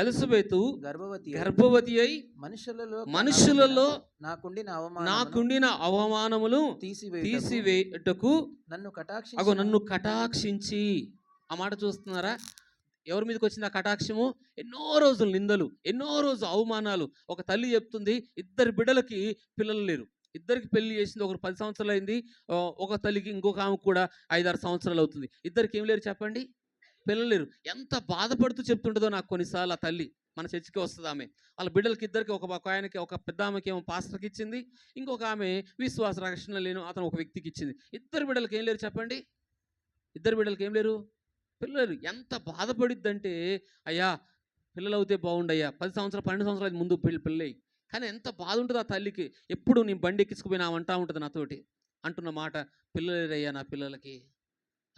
ఎలిజబెతు గర్భవతి అయి మనుషులలో నాకుండిన అవమానములు తీసివేయుటకు నన్ను కటాక్షించి. ఆ మాట చూస్తున్నారా? ఎవరి మీదకి వచ్చింది ఆ కటాక్షము? ఎన్నో రోజులు నిందలు, ఎన్నో రోజులు అవమానాలు. ఒక తల్లి చెప్తుంది, 2 బిడ్డలకి పిల్లలు లేరు, ఇద్దరికి పెళ్లి చేసింది. ఒకరు 10 సంవత్సరాలు అయింది, ఒక తల్లికి ఇంకొక ఆమెకు కూడా 5-6 సంవత్సరాలు అవుతుంది. ఇద్దరికి ఏం లేరు చెప్పండి? పిల్లలు లేరు. ఎంత బాధపడుతూ చెప్తుంటుందో నాకు కొన్నిసార్లు ఆ తల్లి. మన చర్చికి వస్తుంది ఆమె. వాళ్ళ బిడ్డలకి ఇద్దరికి, ఒక ఆయనకి, ఒక పెద్ద ఆమెకి ఏమో పాస్టర్కి ఇచ్చింది, ఇంకొక ఆమె విశ్వాస రక్షణ లేను అతను ఒక వ్యక్తికి ఇచ్చింది. 2 బిడ్డలకి ఏం లేరు చెప్పండి? 2 బిడ్డలకి ఏం లేరు? పిల్లలు. ఎంత బాధపడిద్దంటే, అయ్యా పిల్లలు అవుతే బాగుండయ్యా, 10 సంవత్సరాలు 12 సంవత్సరాలు ముందు పెళ్ళి. కానీ ఎంత బాధ ఉంటుంది ఆ తల్లికి. ఎప్పుడు నీ బండి ఎక్కించుకుపోయినా అంటా ఉంటుంది నాతోటి, అంటున్న మాట, పిల్లలేరయ్యా నా పిల్లలకి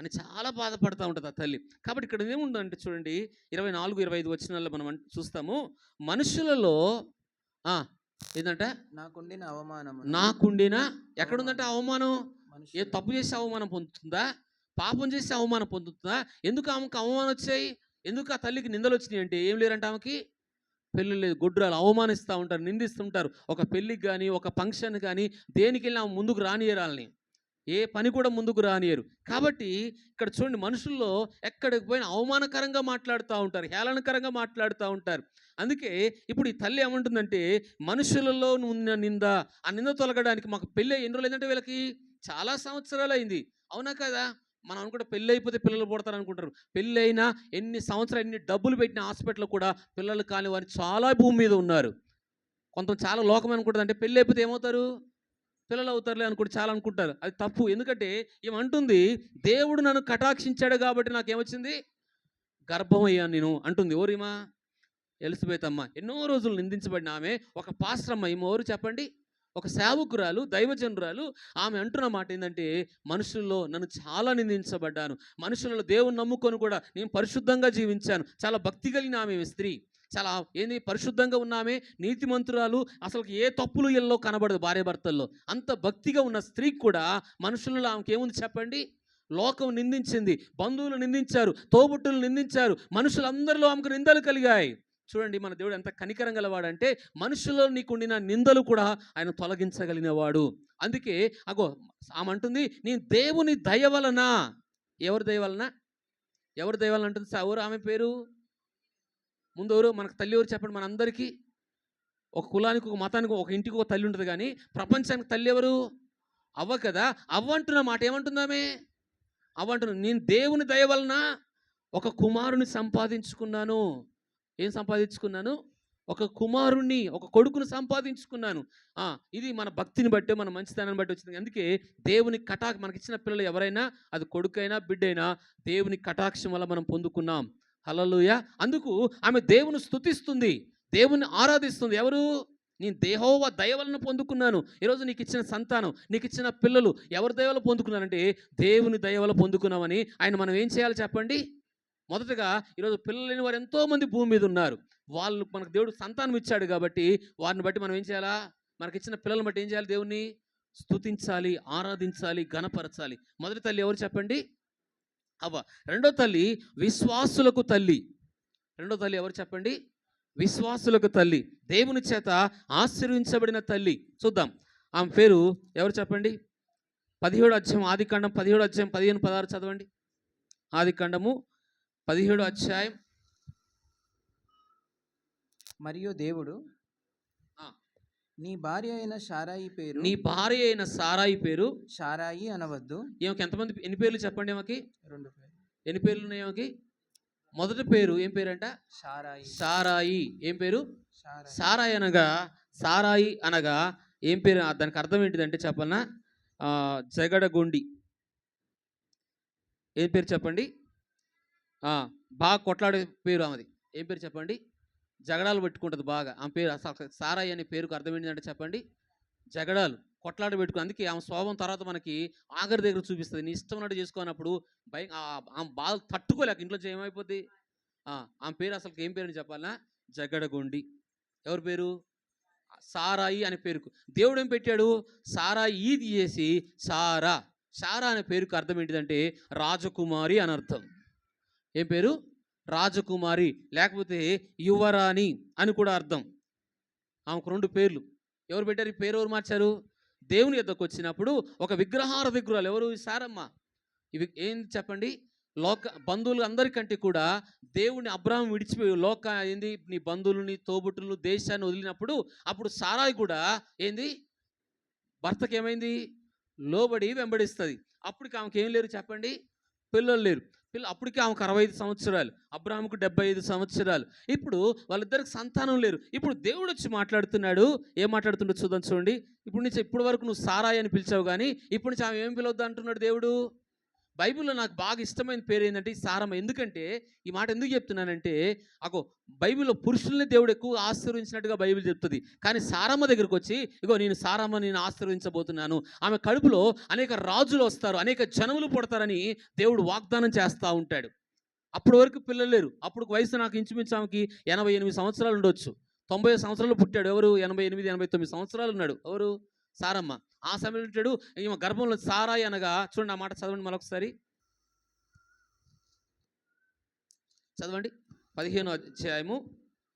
అని చాలా బాధపడుతూ ఉంటుంది ఆ తల్లి. కాబట్టి ఇక్కడ ఏముందంటే చూడండి, 24-25 వచనాల్లో మనం చూస్తాము, మనుషులలో ఏంటంట?
నాకుండిన అవమానము
నాకుండిన ఎక్కడుందంట అవమానం? ఏ
మనుషులు
తప్పు చేసి అవమానం పొందుతుందా? పాపం చేసి అవమానం పొందుతుందా? ఎందుకు ఆమెకు అవమానం వచ్చాయి? ఎందుకు ఆ తల్లికి నిందలు వచ్చినాయి అంటే ఏం లేరంట ఆమెకి? పెళ్ళి లేదు, గొడ్రాలు అవమానిస్తూ ఉంటారు, నిందిస్తుంటారు. ఒక పెళ్ళికి కానీ ఒక ఫంక్షన్ కానీ దేనికి వెళ్ళినా ఆమె ముందుకు రానియరాలని, ఏ పని కూడా ముందుకు రానియరు. కాబట్టి ఇక్కడ చూడండి, మనుషుల్లో ఎక్కడికి పోయినా అవమానకరంగా మాట్లాడుతూ ఉంటారు, హేళనకరంగా మాట్లాడుతూ ఉంటారు. అందుకే ఇప్పుడు ఈ తల్లి ఏమంటుందంటే, మనుషులలో ఉన్న నింద, ఆ నింద తొలగడానికి మాకు పెళ్ళి ఎన్ని రోజులు అయిందంటే వీళ్ళకి చాలా సంవత్సరాలు అయింది. అవునా కదా? మనం అనుకుంటే పెళ్ళి అయిపోతే పిల్లలు పుడతారు అనుకుంటారు. పెళ్ళి అయినా ఎన్ని సంవత్సరాలు ఎన్ని డబ్బులు పెట్టిన హాస్పిటల్ కూడా పిల్లలు కాని వారు చాలా భూమి మీద ఉన్నారు. కొంత చాలా లోకం అనుకుంటుంది అంటే పెళ్ళి అయిపోతే ఏమవుతారు, పిల్లలు అవుతారులే అనుకుంటే చాలా అనుకుంటారు. అది తప్పు. ఎందుకంటే ఏమంటుంది, దేవుడు నన్ను కటాక్షించాడు కాబట్టి నాకేమొచ్చింది, గర్భం అయ్యాను నేను అంటుంది. ఓరిమా ఎలిజబెత్ అమ్మ ఎన్నో రోజులు నిందించబడిన ఆమె, ఒక పాస్టర్ అమ్మ, ఈమె ఎవరు చెప్పండి? ఒక సేవకురాలు, దైవజనురాలు. ఆమె అంటున్న మాట ఏంటంటే, మనుషుల్లో నన్ను చాలా నిందించబడ్డాను, మనుషులలో దేవుని నమ్ముకొని కూడా నేను పరిశుద్ధంగా జీవించాను. చాలా భక్తి కలిగిన ఆమె స్త్రీ, చాలా ఏంది పరిశుద్ధంగా ఉన్నామే, నీతిమంతురాలు, అసలు ఏ తప్పులు ఇళ్ళలో కనబడదు భార్య భర్తల్లో. అంత భక్తిగా ఉన్న స్త్రీకి కూడా మనుషులలో ఆమెకి ఏముంది చెప్పండి? లోకం నిందించింది, బంధువులు నిందించారు, తోబుట్టులు నిందించారు, మనుషులందరిలో ఆమెకు నిందలు కలిగాయి. చూడండి మన దేవుడు ఎంత కనికరం గలవాడంటే, మనుషుల్లో నీకుండిన నిందలు కూడా ఆయన తొలగించగలిగినవాడు. అందుకే అగో ఆమె అంటుంది, నేను దేవుని దయ వలన. ఎవరి దయ వలన? ఎవరి దయ వలన అంటుంది? ఎవరు ఆమె పేరు? ముందు ఎవరు మనకు తల్లి? ఎవరు చెప్పండి? మనందరికీ ఒక కులానికి, ఒక మతానికి, ఒక ఇంటికి ఒక తల్లి ఉంటుంది, కానీ ప్రపంచానికి తల్లి ఎవరు? అవ్వ కదా. అవ్వ అంటున్న మాట ఏమంటుందామే? అవ్వ అంటున్నా, నేను దేవుని దయ వలన ఒక కుమారుని సంపాదించుకున్నాను. ఏం సంపాదించుకున్నాను? ఒక కుమారుణ్ణి, ఒక కొడుకును సంపాదించుకున్నాను. ఇది మన భక్తిని బట్టి, మన మంచితనాన్ని బట్టి వచ్చింది. అందుకే దేవుని మనకిచ్చిన పిల్లలు ఎవరైనా, అది కొడుకైనా బిడ్డైనా, దేవుని కటాక్షం వల్ల మనం పొందుకున్నాం. హల్లెలూయా. అందుకు ఆమె దేవుని స్తుతిస్తుంది, దేవుని ఆరాధిస్తుంది. ఎవరు? నేను యెహోవా దయ వలన పొందుకున్నాను. ఈరోజు నీకు ఇచ్చిన సంతానం, నీకు ఇచ్చిన పిల్లలు ఎవరి దయ వల్ల పొందుకున్నానంటే, దేవుని దయ వల్ల పొందుకున్నామని ఆయన మనం ఏం చేయాలి చెప్పండి? మొదటగా ఈరోజు పిల్లలు లేని వారు ఎంతోమంది భూమి మీద ఉన్నారు. వాళ్ళు మనకు దేవుడు సంతానం ఇచ్చాడు కాబట్టి వారిని బట్టి మనం ఏం చేయాలా? మనకిచ్చిన పిల్లలను బట్టి ఏం చేయాలి? దేవుణ్ణి స్తుతించాలి, ఆరాధించాలి, ఘనపరచాలి. మొదటి తల్లి ఎవరు చెప్పండి? అవ్వ. రెండో తల్లి విశ్వాసులకు తల్లి. రెండో తల్లి ఎవరు చెప్పండి? విశ్వాసులకు తల్లి, దేవుని చేత ఆశీర్వించబడిన తల్లి. చూద్దాం ఆమె పేరు ఎవరు చెప్పండి? 17వ అధ్యాయం, ఆదికాండం 17వ అధ్యాయం 15, 16 చదవండి. ఆదికాండము 17వ అధ్యాయం.
మరియు దేవుడు, నీ భార్య అయిన సారాయి పేరు,
నీ భార్య అయిన సారాయి పేరు
సారాయి అనవద్దు.
ఈమెకి ఎంతమంది, ఎన్ని పేర్లు చెప్పండి? ఈమెకి
2 పేర్లు.
ఎన్ని పేర్లు ఉన్నాయి ఈమెకి? మొదటి పేరు ఏం పేరంట?
సారాయి.
సారాయి. ఏం పేరు?
సారాయి.
సారాయి అనగా, సారాయి అనగా ఏం పేరు? దానికి అర్థం ఏంటిదంటే చెప్పన్నా, జగడగొండి. ఏం పేరు చెప్పండి? బాగా కొట్లాడే పేరు ఆమెది. ఏం పేరు చెప్పండి? జగడాలు పెట్టుకుంటుంది బాగా ఆమె పేరు. అసలు సారాయి అనే పేరుకు అర్థం ఏంటంటే చెప్పండి? జగడాలు, కొట్లాట పెట్టుకుని. అందుకే ఆమె స్వభావం తర్వాత మనకి ఆఖరి దగ్గర చూపిస్తుంది. నీ ఇష్టం ఉన్నట్టు చేసుకున్నప్పుడు ఆమె బాధ తట్టుకోలేక ఇంట్లో ఏమైపోద్ది. ఆమె పేరు అసలు ఏం పేరు అని చెప్పాలన్నా? జగడగొండి. ఎవరి పేరు? సారాయి అనే పేరుకు దేవుడు ఏం పెట్టాడు? సారాయి తీసేసి సారా. సారా అనే పేరుకు అర్థం ఏంటిదంటే రాజకుమారి అని అర్థం. ఏం పేరు? రాజకుమారి, లేకపోతే యువరాణి అని కూడా అర్థం. ఆమెకు 2 పేర్లు. ఎవరు పెట్టారు ఈ పేరు? ఎవరు మార్చారు? దేవుని యొద్దకు వచ్చినప్పుడు ఒక విగ్రహారాధికురాలు ఎవరు? సారమ్మ. ఇవి ఏం చెప్పండి? బంధువులు అందరికంటే కూడా దేవుని అబ్రాహాం విడిచిపోయి ఏంది, నీ బంధువులని, తోబుట్టులు, దేశాన్ని వదిలినప్పుడు అప్పుడు సారాయి కూడా ఏంది, భర్తకి ఏమైంది? లోబడి వెంబడిస్తుంది. అప్పటికి ఆమెకి ఏం లేరు చెప్పండి? పిల్లలు లేరు. అప్పటికి ఆమెకు 65 సంవత్సరాలు, అబ్రాహాముకు 75 సంవత్సరాలు. ఇప్పుడు వాళ్ళిద్దరికి సంతానం లేరు. ఇప్పుడు దేవుడు వచ్చి మాట్లాడుతున్నాడు. ఏం మాట్లాడుతుండో చూద్దాం. చూడండి, ఇప్పుడు నుంచి ఇప్పటి వరకు నువ్వు సారాయి అని పిలిచావు, కానీ ఇప్పుడు నుంచి ఆమె ఏం పిలవద్దు అంటున్నాడు దేవుడు. బైబిల్లో నాకు బాగా ఇష్టమైన పేరు ఏంటంటే ఈ సారమ్మ. ఎందుకంటే ఈ మాట ఎందుకు చెప్తున్నానంటే, బైబిల్లో పురుషుల్ని దేవుడు ఎక్కువ ఆశీర్వించినట్టుగా బైబిల్ చెప్తుంది. కానీ సారమ్మ దగ్గరికి వచ్చి, ఇగో నేను సారమ్మ, నేను ఆశీర్వించబోతున్నాను, ఆమె కడుపులో అనేక రాజులు వస్తారు, అనేక జనములు పుడతారని దేవుడు వాగ్దానం చేస్తూ ఉంటాడు. అప్పటి వరకు పిల్లలు లేరు. అప్పుడు వయసు నాకు ఇంచుమించు ఆమెకి 88 సంవత్సరాలు ఉండొచ్చు, 90 సంవత్సరాలు పుట్టాడు. ఎవరు? 88, 89 సంవత్సరాలు ఉన్నాడు. ఎవరు? సారమ్మ. ఆ సమయంలో ఉంటాడు. ఈమె గర్భంలో సారాయి అనగా, చూడండి ఆ మాట చదవండి మరొకసారి, చదవండి 15వ అధ్యాయము.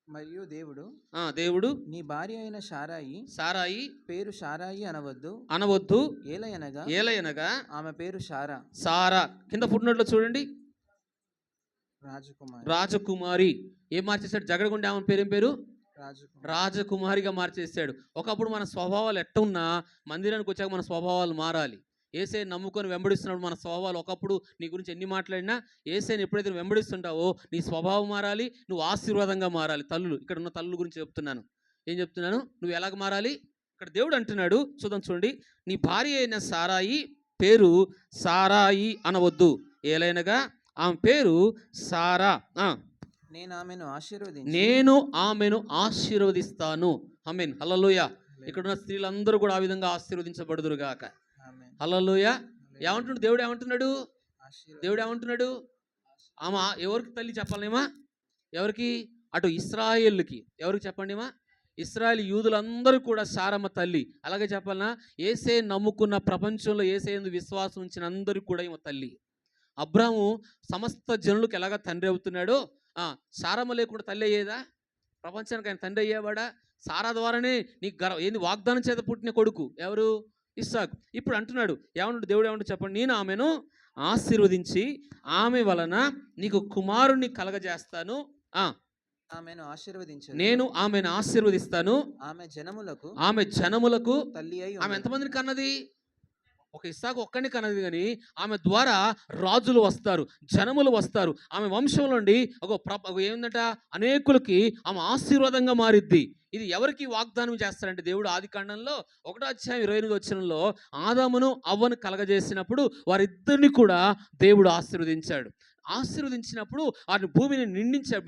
మరియు
దేవుడు
నీ భార్య అయిన
సారాయి
పేరు షారాయి
అనవద్దు,
ఏలయనగా ఆమె పేరు
సారా. కింద ఫుట్నోట్లో చూడండి,
రాజకుమారి.
ఏం మార్చేశాడు? జగడగుండి ఆమె పేరేం పేరు? రాజకుమారిగా మార్చేసాడు. ఒకప్పుడు మన స్వభావాలు ఎట్ట ఉన్నా మందిరానికి వచ్చాక మన స్వభావాలు మారాలి. ఏసై నమ్ముకొని వెంబడిస్తున్నప్పుడు మన స్వభావాలు, ఒకప్పుడు నీ గురించి ఎన్ని మాట్లాడినా ఏసైని ఎప్పుడైతే వెంబడిస్తుంటావో నీ స్వభావం మారాలి, నువ్వు ఆశీర్వాదంగా మారాలి. తల్లులు, ఇక్కడ ఉన్న తల్లుల గురించి చెప్తున్నాను. ఏం చెప్తున్నాను? నువ్వు ఎలాగ మారాలి? ఇక్కడ దేవుడు అంటున్నాడు, చూడండి. నీ భార్య అయిన సారాయి పేరు సారాయి అనవద్దు, ఏలైనగా ఆమె పేరు సారా. నేను ఆమెను ఆశీర్వదిస్తాను. ఆమేన్, హల్లెలూయా. ఇక్కడున్న స్త్రీలందరూ కూడా ఆ విధంగా ఆశీర్వదించబడుదురు గాక. హల్లెలూయా. ఏమంటున్నాడు దేవుడు? ఏమంటున్నాడు? ఆమె ఎవరికి తల్లి చెప్పాలేమా? ఎవరికి? అటు ఇశ్రాయేలుకి. ఎవరికి చెప్పండిమా? ఇశ్రాయేల్ యూదులందరూ కూడా సారమ్మ తల్లి. అలాగే చెప్పాలన్నా, యేసే నమ్ముకున్న ప్రపంచంలో యేసేందు విశ్వాసం ఉంచిన అందరికీ కూడా ఈమె తల్లి. అబ్రాహాము సమస్త జనులకు ఎలాగ తండ్రి అవుతున్నాడో, సారమ్మ లేకుండా తల్లి అయ్యేదా? ప్రపంచానికి ఆయన తండ్రి అయ్యేవాడా? సారా ద్వారానే నీకు ఏంది? వాగ్దానం చేత పుట్టిన కొడుకు ఎవరు? ఇస్సాకు. ఇప్పుడు అంటున్నాడు, ఏమంటాడు దేవుడు? ఏమంటాడు చెప్పండి. నేను ఆమెను ఆశీర్వదించి ఆమె వలన నీకు కుమారుణ్ణి కలగజేస్తాను. నేను ఆమెను ఆశీర్వదిస్తాను. ఆమె జనములకు తల్లి అయి. ఆమె ఎంతమందిని కన్నది? ఒక ఇస్సాకు ఒక్కడిని కన్నది, కానీ ఆమె ద్వారా రాజులు వస్తారు, జనములు వస్తారు. ఆమె వంశం నుండి ఏంటంట, అనేకులకి ఆమె ఆశీర్వాదంగా మారిద్ది. ఇది ఎవరికి వాగ్దానం చేస్తారంటే దేవుడు ఆది కాండంలో 1వ అధ్యాయం 28వ వచనంలో ఆదామును అవ్వను కలగజేసినప్పుడు వారిద్దరిని కూడా దేవుడు ఆశీర్వదించినప్పుడు వారిని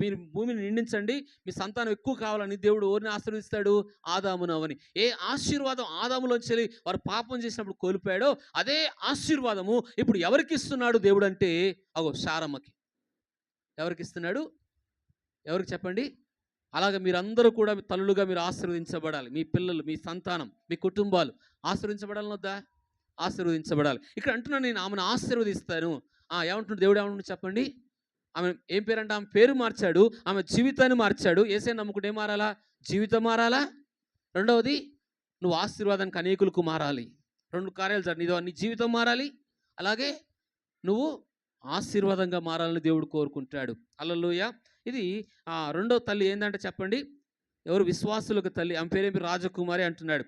మీరు భూమిని నిండించండి, మీ సంతానం ఎక్కువ కావాలని దేవుడు ఎవరిని ఆశీర్వదిస్తాడు? ఆదామును అవ్వని. ఏ ఆశీర్వాదం ఆదాములోంచి వారు పాపం చేసినప్పుడు కోల్పోయాడో అదే ఆశీర్వాదము ఇప్పుడు ఎవరికి ఇస్తున్నాడు దేవుడు అంటే, సారమ్మకి. ఎవరికి ఇస్తున్నాడు? ఎవరికి చెప్పండి? అలాగే మీరందరూ కూడా తల్లులుగా మీరు ఆశీర్వదించబడాలి. మీ పిల్లలు, మీ సంతానం, మీ కుటుంబాలు ఆశీర్వదించబడాలని వద్దా? ఆశీర్వదించబడాలి. ఇక్కడ అంటున్నాను, నేను ఆమెను ఆశీర్వదిస్తాను. ఏమంటున్నాడు దేవుడు? ఏమంటున్నాడు చెప్పండి. ఆమె ఏం పేరంటే, ఆమె పేరు మార్చాడు, ఆమె జీవితాన్ని మార్చాడు. యేసయ్య నమ్ముకుంటే ఏం మారాలా? జీవితం మారాలా. రెండవది, నువ్వు ఆశీర్వాదానికి అనేకులకు మారాలి. 2 కార్యాలు సార్. నీ జీవితం మారాలి, అలాగే నువ్వు ఆశీర్వాదంగా మారాలని దేవుడు కోరుకుంటాడు. హల్లెలూయా. ఇది రెండో తల్లి ఏంటంటే చెప్పండి, ఎవరు? విశ్వాసులకు తల్లి. ఆమె పేరేమి? రాజకుమారి అంటున్నాడు.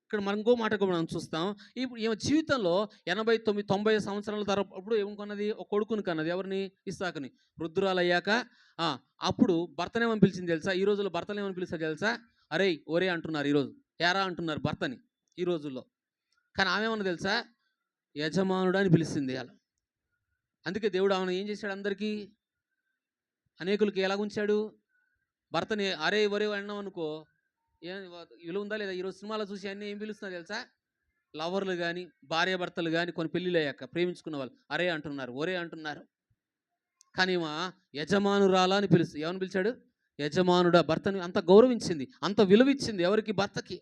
ఇక్కడ మనం ఇంకో మాట కూడా మనం చూస్తాం. ఇప్పుడు ఈమె జీవితంలో 89, 90 సంవత్సరాల తర్వాత ఏమనుకున్నది? ఒక కొడుకుని కన్నది. ఎవరిని? ఇస్సాకుని. వృద్ధురాలు అయ్యాక అప్పుడు భర్తనేమని పిలిచింది తెలుసా? ఈ రోజుల్లో భర్తనేమని పిలుస్తారు తెలుసా? అరే ఒరే అంటున్నారు ఈరోజు, ఏరా అంటున్నారు భర్తని ఈ రోజుల్లో. కానీ ఆమె ఏమన్నా తెలుసా? యజమానుడు అని పిలిచింది అలా. అందుకే దేవుడు ఆమెను ఏం చేశాడు? అందరికీ, అనేకులకి ఎలా ఉంచాడు? భర్తని అరే ఒరే అన్నాం అనుకో, విలువ ఉందా లేదా? ఈరోజు సినిమాలో చూసి అన్నీ ఏం పిలుస్తున్నారు తెలుసా? లవర్లు కానీ, భార్యాభర్తలు కానీ, కొన్ని పెళ్ళిళ్ళు అయ్యాక ప్రేమించుకున్న వాళ్ళు అరే అంటున్నారు, ఒరే అంటున్నారు. కానీ మా యజమానురాలా అని ఏమని పిలిచాడు? యజమానుడా. భర్తని అంత గౌరవించింది, అంత విలువిచ్చింది. ఎవరికి? భర్తకి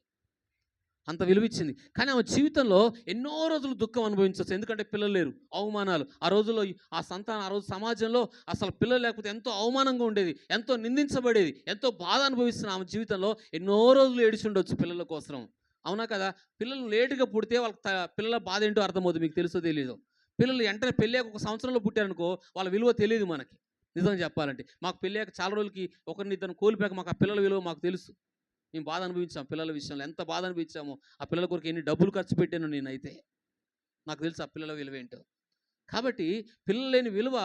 అంత విలువిచ్చింది. కానీ ఆమె జీవితంలో ఎన్నో రోజులు దుఃఖం అనుభవించవచ్చు. ఎందుకంటే పిల్లలు లేరు, అవమానాలు. ఆ రోజుల్లో ఆ రోజు సమాజంలో అసలు పిల్లలు లేకపోతే ఎంతో అవమానంగా ఉండేది, ఎంతో నిందించబడేది, ఎంతో బాధ అనుభవిస్తున్న ఆమె జీవితంలో ఎన్నో రోజులు ఏడిచి ఉండొచ్చు పిల్లల కోసం. అవునా కదా? పిల్లలు లేటుగా పుడితే వాళ్ళకి పిల్లల బాధ ఏంటో అర్థమవుతుంది. మీకు తెలుసో తెలీదు. పిల్లలు వెంటనే పెళ్ళాక 1 సంవత్సరంలో పుట్టారనుకో, వాళ్ళ విలువ తెలియదు మనకి. నిజంగా చెప్పాలంటే మాకు పెళ్ళాక చాలా రోజులకి ఒకరిని ఇద్దరు కోల్పోయాక మాకు ఆ పిల్లల విలువ మాకు తెలుసు. మేము బాధ అనుభవించాం పిల్లల విషయంలో, ఎంత బాధ అనిపించామో. ఆ పిల్లల కొరకు ఎన్ని డబ్బులు ఖర్చు పెట్టాను నేనైతే, నాకు తెలుసు ఆ పిల్లల విలువ ఏంటో. కాబట్టి పిల్లలు లేని విలువ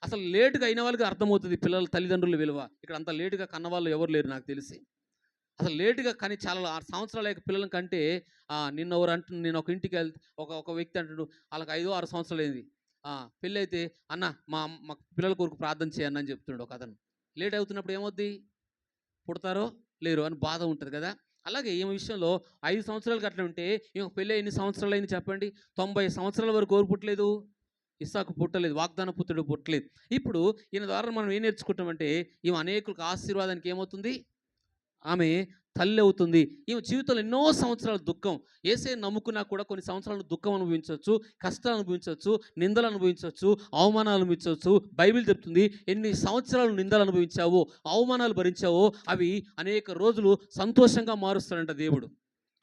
అసలు లేటుగా అయిన వాళ్ళకి అర్థమవుతుంది, పిల్లల తల్లిదండ్రుల విలువ. ఇక్కడ అంత లేటుగా కన్నవాళ్ళు ఎవరు లేరు నాకు తెలిసి. అసలు లేటుగా కానీ చాలా 6 సంవత్సరాల పిల్లల కంటే నేను ఒక ఇంటికి వెళ్తే ఒక వ్యక్తి అంటాడు, వాళ్ళకి 5 6 సంవత్సరాలు అయింది పెళ్ళి అయితే, అన్న మా పిల్లల కొరకు ప్రార్థన చేయన్న అని చెప్తున్నాడు ఒక అతను. లేట్ అవుతున్నప్పుడు ఏమవుద్ది? పుడతారో లేరు అని బాధ ఉంటుంది కదా. అలాగే ఈమె విషయంలో 5 సంవత్సరాలకు అట్లా ఉంటే ఈమె పెళ్ళి ఎన్ని సంవత్సరాలు అయింది చెప్పండి? 90 సంవత్సరాల వరకు ఎవరు పుట్టలేదు? ఇస్సాకు పుట్టలేదు, వాగ్దాన పుత్రుడు పుట్టలేదు. ఇప్పుడు ఈయన ద్వారా మనం ఏం నేర్చుకుంటామంటే, ఈమె అనేకులకు ఆశీర్వాదానికి ఏమవుతుంది? ఆమె తల్లి అవుతుంది. ఈమె జీవితంలో ఎన్నో సంవత్సరాల దుఃఖం. యేసయ్యను నమ్ముకున్నా కూడా కొన్ని సంవత్సరాలు దుఃఖం అనుభవించవచ్చు, కష్టాలు అనుభవించవచ్చు, నిందలు అనుభవించవచ్చు, అవమానాలు అనుభవించవచ్చు. బైబిల్ చెప్తుంది, ఎన్ని సంవత్సరాలు నిందలు అనుభవించావో, అవమానాలు భరించావో అవి అనేక రోజులు సంతోషంగా మారుస్తాడంట దేవుడు.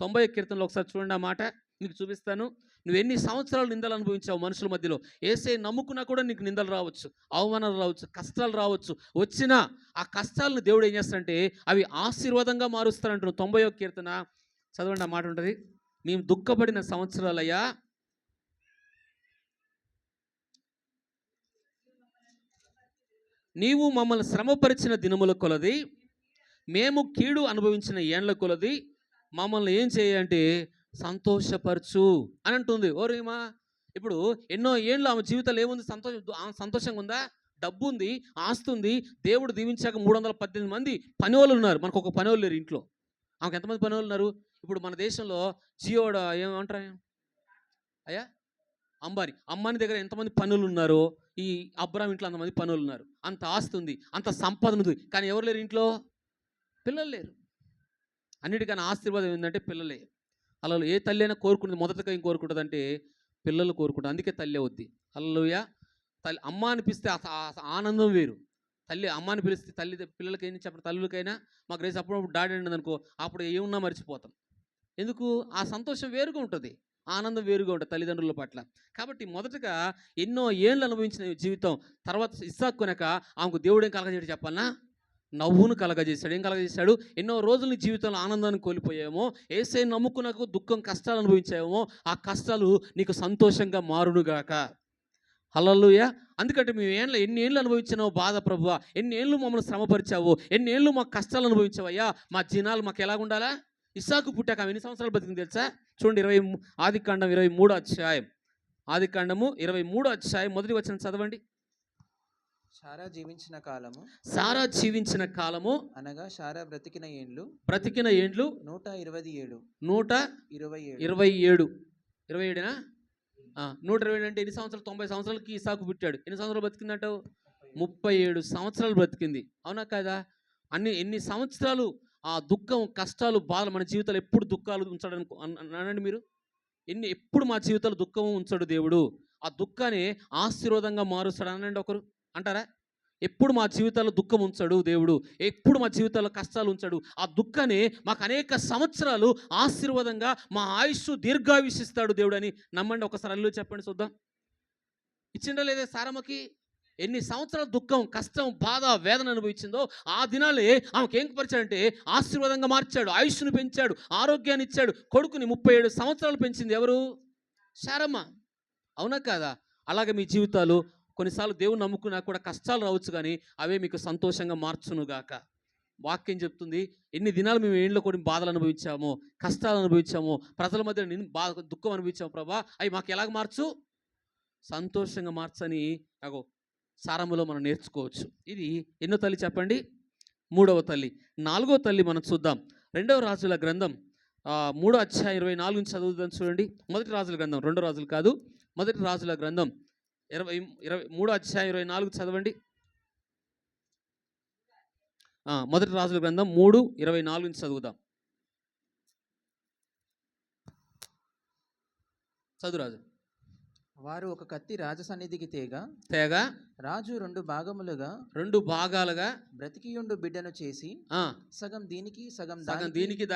90 కీర్తనలో ఒకసారి చూడండి ఆ మాట, మీకు చూపిస్తాను. నువ్వు ఎన్ని సంవత్సరాలు నిందలు అనుభవించావు మనుషుల మధ్యలో. యేసయ్య నమ్ముకున్నా కూడా నీకు నిందలు రావచ్చు, అవమానాలు రావచ్చు, కష్టాలు రావచ్చు. వచ్చినా ఆ కష్టాలను దేవుడు ఏం చేస్తాడంటే అవి ఆశీర్వాదంగా మారుస్తాడంటున్నాడు. 90వ కీర్తన చదవండి, ఆ మాట ఉంటుంది. మేము దుఃఖపడిన సంవత్సరాలయ్యా, నీవు మమ్మల్ని శ్రమపరిచిన దినముల కొలది, మేము కీడు అనుభవించిన ఏండ్ల కొలది మమ్మల్ని ఏం చేయంటే సంతోషపరచు అని అంటుంది. ఓరేమా, ఇప్పుడు ఎన్నో ఏండ్లు ఆమె జీవితంలో ఏముంది? సంతోషంగా ఉందా? డబ్బు ఉంది, ఆస్తి ఉంది, దేవుడు దీవించాక 318 మంది పనివాళ్ళు ఉన్నారు. మనకు ఒక పనివాళ్ళు లేరు ఇంట్లో. ఆమెకు ఎంతమంది పనివాళ్ళు ఉన్నారు? ఇప్పుడు మన దేశంలో జియోడ ఏమంటారు అయ్యా, అంబానీ దగ్గర ఎంతమంది పనులు ఉన్నారో, ఈ అబ్రామ్ ఇంట్లో అంతమంది పనులు ఉన్నారు. అంత ఆస్తి ఉంది, అంత సంపద ఉంది, కానీ ఎవరు లేరు ఇంట్లో? పిల్లలు లేరు. అన్నిటికన్నా ఆశీర్వాదం ఏంటంటే పిల్లలే. అలా ఏ తల్లి అయినా కోరుకుంటుంది, మొదటగా ఏం కోరుకుంటుంది అంటే పిల్లలు కోరుకుంటుంది. అందుకే తల్లి అవుద్ది. హల్లెలూయా. తల్లి అమ్మ అనిపిస్తే ఆనందం వేరు. తల్లి అమ్మ అని పిలిస్తే తల్లి పిల్లలకి ఏం చెప్పండి, తల్లులకైనా మాకు రేసి అప్పుడప్పుడు డాడీ అండి అనుకో, అప్పుడు ఏమున్నా మర్చిపోతాం. ఎందుకు? ఆ సంతోషం వేరుగా ఉంటుంది, ఆనందం వేరుగా ఉంటుంది తల్లిదండ్రుల పట్ల. కాబట్టి మొదటగా ఎన్నో ఏళ్ళు అనుభవించిన జీవితం తర్వాత ఇస్సాకు కొనక ఆమెకు దేవుడు ఏం కలగజేయడు చెప్పాలనా? నవ్వును కలగజేశాడు. ఏం కలగజేశాడు? ఎన్నో రోజులు నీ జీవితంలో ఆనందాన్ని కోల్పోయామో, యేసయ్యను నమ్ముకున్నకు దుఃఖం కష్టాలు అనుభవించామో, ఆ కష్టాలు నీకు సంతోషంగా మారునుగాక. హల్లెలూయా. అందుకంటే మేము ఎన్ని ఏళ్ళు అనుభవించినావు బాధ ప్రభువా, ఎన్ని ఏళ్ళు మమ్మల్ని శ్రమపరిచావు, ఎన్ని ఏళ్ళు మాకు కష్టాలు అనుభవించావయ్యా, మా దినాలు మాకు ఎలాగుండాలా? ఇస్సాకు పుట్టాక ఆమె ఎన్ని సంవత్సరాలు బతికింది తెలుసా? చూడండి, ఆదికాండం 23వ అధ్యాయం. ఆదికాండము 23వ అధ్యాయం మొదటి వచనం చదవండి.
సారా జీవించిన కాలము అనగా సారా బ్రతికిన ఏండ్లు 127. 127
27 127 అంటే ఎన్ని సంవత్సరాలు? 90 సంవత్సరాలకి ఇసాకు పుట్టాడు. ఎన్ని సంవత్సరాలు బతికిందంటావు? 37 సంవత్సరాలు బ్రతికింది. అవునా కాదా? ఎన్ని సంవత్సరాలు ఆ దుఃఖం, కష్టాలు, బాధలు. మన జీవితాలు ఎప్పుడు దుఃఖాలు ఉంచాడు అనండి మీరు. ఎప్పుడు మా జీవితాలు దుఃఖం ఉంచాడు దేవుడు. ఆ దుఃఖాన్ని ఆశీర్వాదంగా మారుస్తాడు అనండి ఒకరు. అంటారా? ఎప్పుడు మా జీవితాల్లో దుఃఖం ఉంచాడు దేవుడు, ఎప్పుడు మా జీవితాల్లో కష్టాలు ఉంచాడు. ఆ దుఃఖాన్ని మాకు అనేక సంవత్సరాలు ఆశీర్వాదంగా మా ఆయుష్ దీర్ఘాయుషిస్తాడు దేవుడు అని నమ్మండి. ఒకసారి అల్లు చెప్పండి చూద్దాం. ఇచ్చిండా లేదే సారమ్మకి? ఎన్ని సంవత్సరాల దుఃఖం, కష్టం, బాధ, వేదన అనుభవించిందో ఆ దినాలే ఆమెకు ఏం పరిచాడంటే ఆశీర్వాదంగా మార్చాడు. ఆయుష్ను పెంచాడు, ఆరోగ్యాన్ని ఇచ్చాడు. కొడుకుని 37 సంవత్సరాలు పెంచింది ఎవరు? శారమ్మ. అవునా కాదా? అలాగే మీ జీవితాలు కొన్నిసార్లు దేవుని నమ్ముకున్నా కూడా కష్టాలు రావచ్చు, కానీ అవే మీకు సంతోషంగా మార్చునుగాక. వాక్యం చెప్తుంది, ఎన్ని దినాలు మేము ఏండ్లో కొన్ని బాధలు అనుభవించాము, కష్టాలు అనుభవించాము, ప్రజల మధ్య దుఃఖం అనుభవించాము ప్రభా, అవి మాకు ఎలాగ మార్చు? సంతోషంగా మార్చని అగో సారములో మనం నేర్చుకోవచ్చు. ఇది ఎన్నో తల్లి చెప్పండి? 3వ తల్లి. 4వ తల్లి మనం చూద్దాం. 2వ రాజుల గ్రంథం 3వ అధ్యాయం 24 నుంచి చదువుదాం. చూడండి, మొదటి రాజుల గ్రంథం, 2 రాజులు కాదు, మొదటి రాజుల గ్రంథం 23వ అధ్యాయం 24 చదవండి. మొదటి రాజుల గ్రంథం 3:24 నుంచి చదువుదాం. చదువురాజు.
వారు ఒక కత్తి రాజసన్నిధికి తేగా రాజు 2 భాగాలుగా బ్రతికియుండు బిడ్డను చేసి సగం దీనికి సగం
దీనికి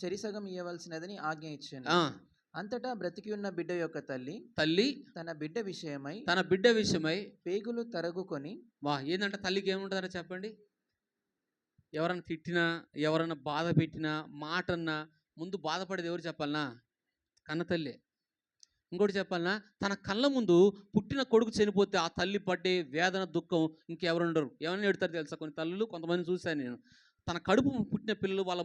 చెరి సగం ఇవ్వవలసినదని ఆజ్ఞ ఇచ్చాను. అంతటా బ్రతికి ఉన్న బిడ్డ యొక్క తల్లి తన బిడ్డ విషయమై పేగులు తరుగుకొని.
ఏంటంటే తల్లికి ఏముంటుందో చెప్పండి? ఎవరన్నా తిట్టినా, ఎవరన్నా బాధ పెట్టినా, మాటన్నా ముందు బాధపడేది ఎవరు చెప్పాలనా? కన్న తల్లి. ఇంకోటి చెప్పాలనా, తన కళ్ళ ముందు పుట్టిన కొడుకు చనిపోతే ఆ తల్లి పడ్డే వేదన, దుఃఖం ఇంకెవరు ఉండరు. ఎవరైనా ఎడతారు తెలుసా? కొన్ని తల్లులు, కొంతమంది చూశాను నేను, తన కడుపు పుట్టిన పిల్లలు, వాళ్ళ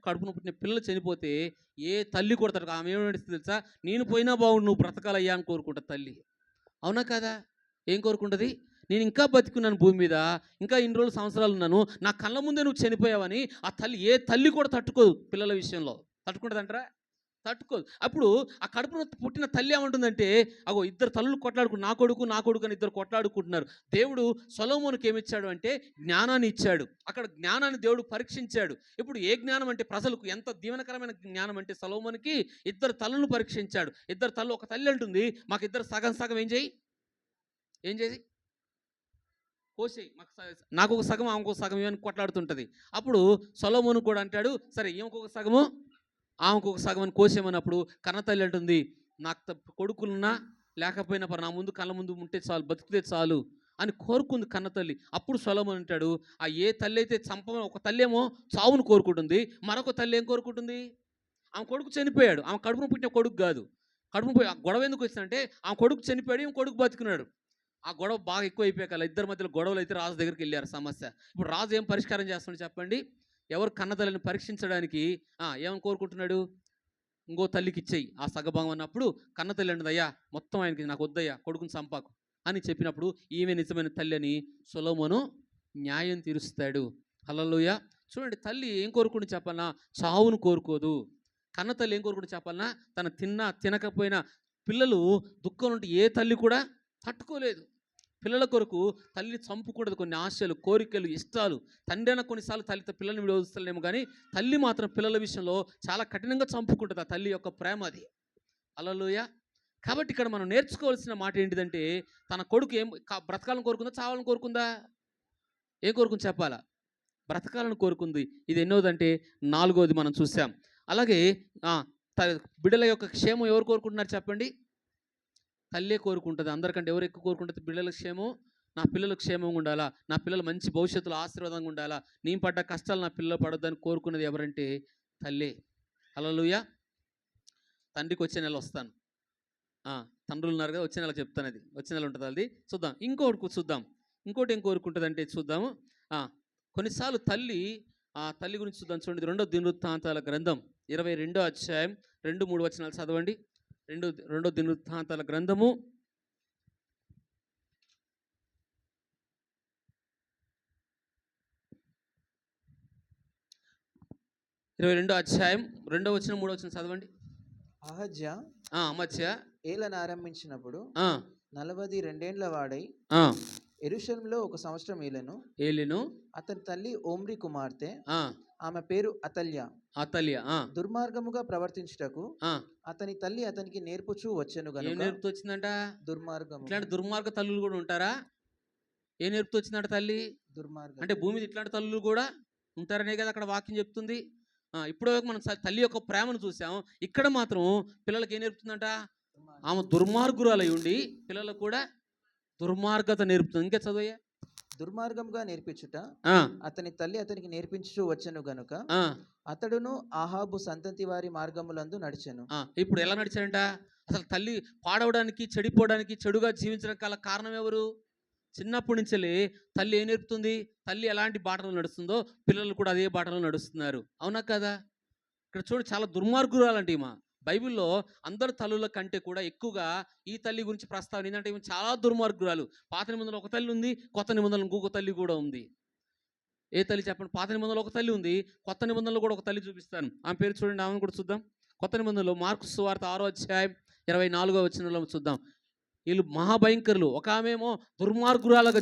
కడుపున పుట్టిన పిల్లలు చనిపోతే ఏ తల్లి కొడతాడు? ఆమె ఏమనిస్తుంది తెలుసా? నేను పోయినా బాగుండు, నువ్వు బ్రతకాలయ్యా అని కోరుకుంటుంది తల్లి. అవునా కదా? ఏం కోరుకుంటుంది? నేను ఇంకా బతికున్నాను భూమి మీద, ఇంకా ఇన్ని రోజులు సంవత్సరాలు ఉన్నాను, నా కళ్ళ ముందే నువ్వు చనిపోయావని ఆ తల్లి, ఏ తల్లి కూడా తట్టుకోదు పిల్లల విషయంలో. తట్టుకుంటుంది అంటారా? తట్టుకోదు. అప్పుడు ఆ కడుపున పుట్టిన తల్లి ఏమంటుందంటే, అగో ఇద్దరు తల్లులు నా కొడుకు అని ఇద్దరు కొట్లాడుకుంటున్నారు. దేవుడు సొలొమోనుకి ఏమిచ్చాడు అంటే జ్ఞానాన్ని ఇచ్చాడు. అక్కడ జ్ఞానాన్ని దేవుడు పరీక్షించాడు. ఇప్పుడు ఏ జ్ఞానం అంటే ప్రజలకు ఎంత దీవెనకరమైన జ్ఞానం అంటే సొలొమోనుకి ఇద్దరు తల్లులను పరీక్షించాడు. ఇద్దరు తల్లు, ఒక తల్లి అంటుంది మాకు ఇద్దరు సగం సగం ఏం చేసి కోసేయి, నాకు ఒక సగం ఆమెకు ఒక సగం ఏమని కొట్లాడుతుంటుంది. అప్పుడు సొలొమోను కూడా అంటాడు, సరే ఈమెకు ఒక సగము ఆమెకు ఒక సగం అని కోసేమన్నప్పుడు కన్నతల్లి అంటుంది, నాకు కొడుకులున్నా లేకపోయినా నా ముందు కళ్ళ ముందు ఉంటే చాలు, బతికితే చాలు అని కోరుకుంది కన్నతల్లి. అప్పుడు సొలొమోను అంటాడు, ఆ ఏ తల్లి అయితే ఒక తల్లి ఏమో చావును కోరుకుంటుంది, మరొక తల్లి ఏం కోరుకుంటుంది? ఆమె కొడుకు చనిపోయాడు, ఆమె కడుపును పుట్టిన కొడుకు కాదు. కడుపును ఆ గొడవ ఎందుకు వచ్చిందంటే ఆమె కొడుకు చనిపోయాడు, ఈమె కొడుకు బతికినాడు. ఆ గొడవ బాగా ఎక్కువ అయిపోయాక ఇద్దరి మధ్యలో గొడవలు అయితే రాజు దగ్గరికి వెళ్ళారు సమస్య. ఇప్పుడు రాజు ఏం పరిష్కారం చేస్తున్నాడు చెప్పండి? ఎవరు కన్నతల్లిని పరీక్షించడానికి ఏమని కోరుకుంటున్నాడు? ఇంకో తల్లికి ఇచ్చేయి ఆ సగభాగం అన్నప్పుడు కన్నతల్లి అంటుంది, అయ్యా మొత్తం ఆయనకి నాకు వద్దయ్యా, కొడుకుని చంపాకు అని చెప్పినప్పుడు ఈమె నిజమైన తల్లి అని సొలొమోను న్యాయం తీరుస్తాడు. హల్లెలూయా. చూడండి, తల్లి ఏం కోరుకుంటూ చెప్పాలన్నా చావును కోరుకోదు. కన్నతల్లి ఏం కోరుకుంటూ చెప్పాలన్నా తన తినకపోయినా పిల్లలు దుఃఖం ఉంటే ఏ తల్లి కూడా తట్టుకోలేదు. పిల్లల కొరకు తల్లి చంపుకూడదు. కొన్ని ఆశలు, కోరికలు, ఇష్టాలు. తండ్రి అయినా కొన్నిసార్లు తల్లితో పిల్లల్ని విడవస్తలేమో కానీ తల్లి మాత్రం పిల్లల విషయంలో చాలా కఠినంగా చంపుకుంటుంది. ఆ తల్లి యొక్క ప్రేమ అది. హల్లెలూయా. కాబట్టి ఇక్కడ మనం నేర్చుకోవాల్సిన మాట ఏంటిదంటే తన కొడుకు బ్రతకాలని కోరుకుందా, చావాలని కోరుకుందా? ఏం కోరుకుంది చెప్పాలా? బ్రతకాలను కోరుకుంది. ఇది ఎన్నోదంటే 4వది మనం చూసాం. అలాగే బిడ్డల యొక్క క్షేమం ఎవరు కోరుకుంటున్నారు చెప్పండి? తల్లే కోరుకుంటుంది. అందరికంటే ఎవరు ఎక్కువ కోరుకుంటుంది బిడ్డల క్షేమం? నా పిల్లల క్షేమంగా ఉండాలా, నా పిల్లలు మంచి భవిష్యత్తులో ఆశీర్వాదంగా ఉండాలా, నేను పడ్డ కష్టాలు నా పిల్లలు పడొద్దని కోరుకున్నది ఎవరంటే తల్లే. హల్లెలూయా. తండ్రికి వచ్చే నెల వస్తాను, తండ్రులు ఉన్నారు కదా, వచ్చే నెల చెప్తాను, అది వచ్చే నెల ఉంటుంది. అది చూద్దాం. ఇంకోటి ఏం కోరుకుంటుంది అంటే చూద్దాము. కొన్నిసార్లు తల్లి గురించి చూద్దాం. చూడండి, 2వ దినవృత్తాంతాల గ్రంథం 22వ అధ్యాయం 2-3 వచనాలు చదవండి. 2వ దినవృత్తాంతాల గ్రంథము 22వ అధ్యాయం 2వ వచనం 3వ వచనం చదవండి. అమజ్యా
ఏలను ఆరంభించినప్పుడు 42 వాడై యెరూషలేములో 1 సంవత్సరం ఏలెను. అతని తల్లి ఓమ్రి కుమార్తె, ఆమె పేరు అతల్య. దుర్మార్గముగా ప్రవర్తించుటకు అతని తల్లి అతనికి నేర్పుచూ వచ్చెను గనుక.
ఏం నేర్పుతూ వచ్చిందంట?
దుర్మార్గం.
ఇట్లాంటి దుర్మార్గ తల్లులు కూడా ఉంటారా? ఏం నేర్పుతూ వచ్చిందంట తల్లి?
దుర్మార్గం.
అంటే భూమి మీద ఇట్లాంటి తల్లులు కూడా ఉంటారనే కదా అక్కడ వాక్యం చెప్తుంది. ఇప్పుడు మనం తల్లి యొక్క ప్రేమను చూసాం. ఇక్కడ మాత్రం పిల్లలకి ఏం నేర్పుతుందంట? ఆమె దుర్మార్గురాలై ఉండి పిల్లలకు కూడా దుర్మార్గత నేర్పుతుంది. ఇంకా చదువయ్యా.
దుర్మార్గంగా నేర్పించుట అతని తల్లి అతనికి నేర్పించు వచ్చెను గనుక అతడును ఆహాబు సంతతి వారి మార్గములందు నడిచెను.
ఇప్పుడు ఎలా నడిచాడంట? అసలు తల్లి పాడవడానికి, చెడిపోవడానికి, చెడుగా జీవించడానికి గల కారణం ఎవరు? చిన్నప్పటి నుంచి తల్లి ఏం నేర్పుతుంది? తల్లి ఎలాంటి బాటలో నడుస్తుందో పిల్లలు కూడా అదే బాటలో నడుస్తున్నారు. అవునా కదా? ఇక్కడ చూడు, చాలా దుర్మార్గురాలంటే ఈమె. బైబిల్లో అందరు తల్లుల కంటే కూడా ఎక్కువగా ఈ తల్లి గురించి ప్రస్తావన ఏంటంటే ఈమె చాలా దుర్మార్గురాలు. పాత నిబంధనలో ఒక తల్లి ఉంది, కొత్త నిబంధనలో ఇంకొక తల్లి కూడా ఉంది. ఏ తల్లి చెప్పండి? పాత నిబంధనలో ఒక తల్లి ఉంది, కొత్త నిబంధనలో కూడా ఒక తల్లి చూపిస్తాను. ఆమె పేరు చూడండి, ఆమెను కూడా చూద్దాం. కొత్త నిబంధనలో మార్కు సువార్త 6వ అధ్యాయం 24వ వచనంలో చూద్దాం. వీళ్ళు మహాభయంకరులు. ఒక ఆమెమో దుర్మార్గురాలుగా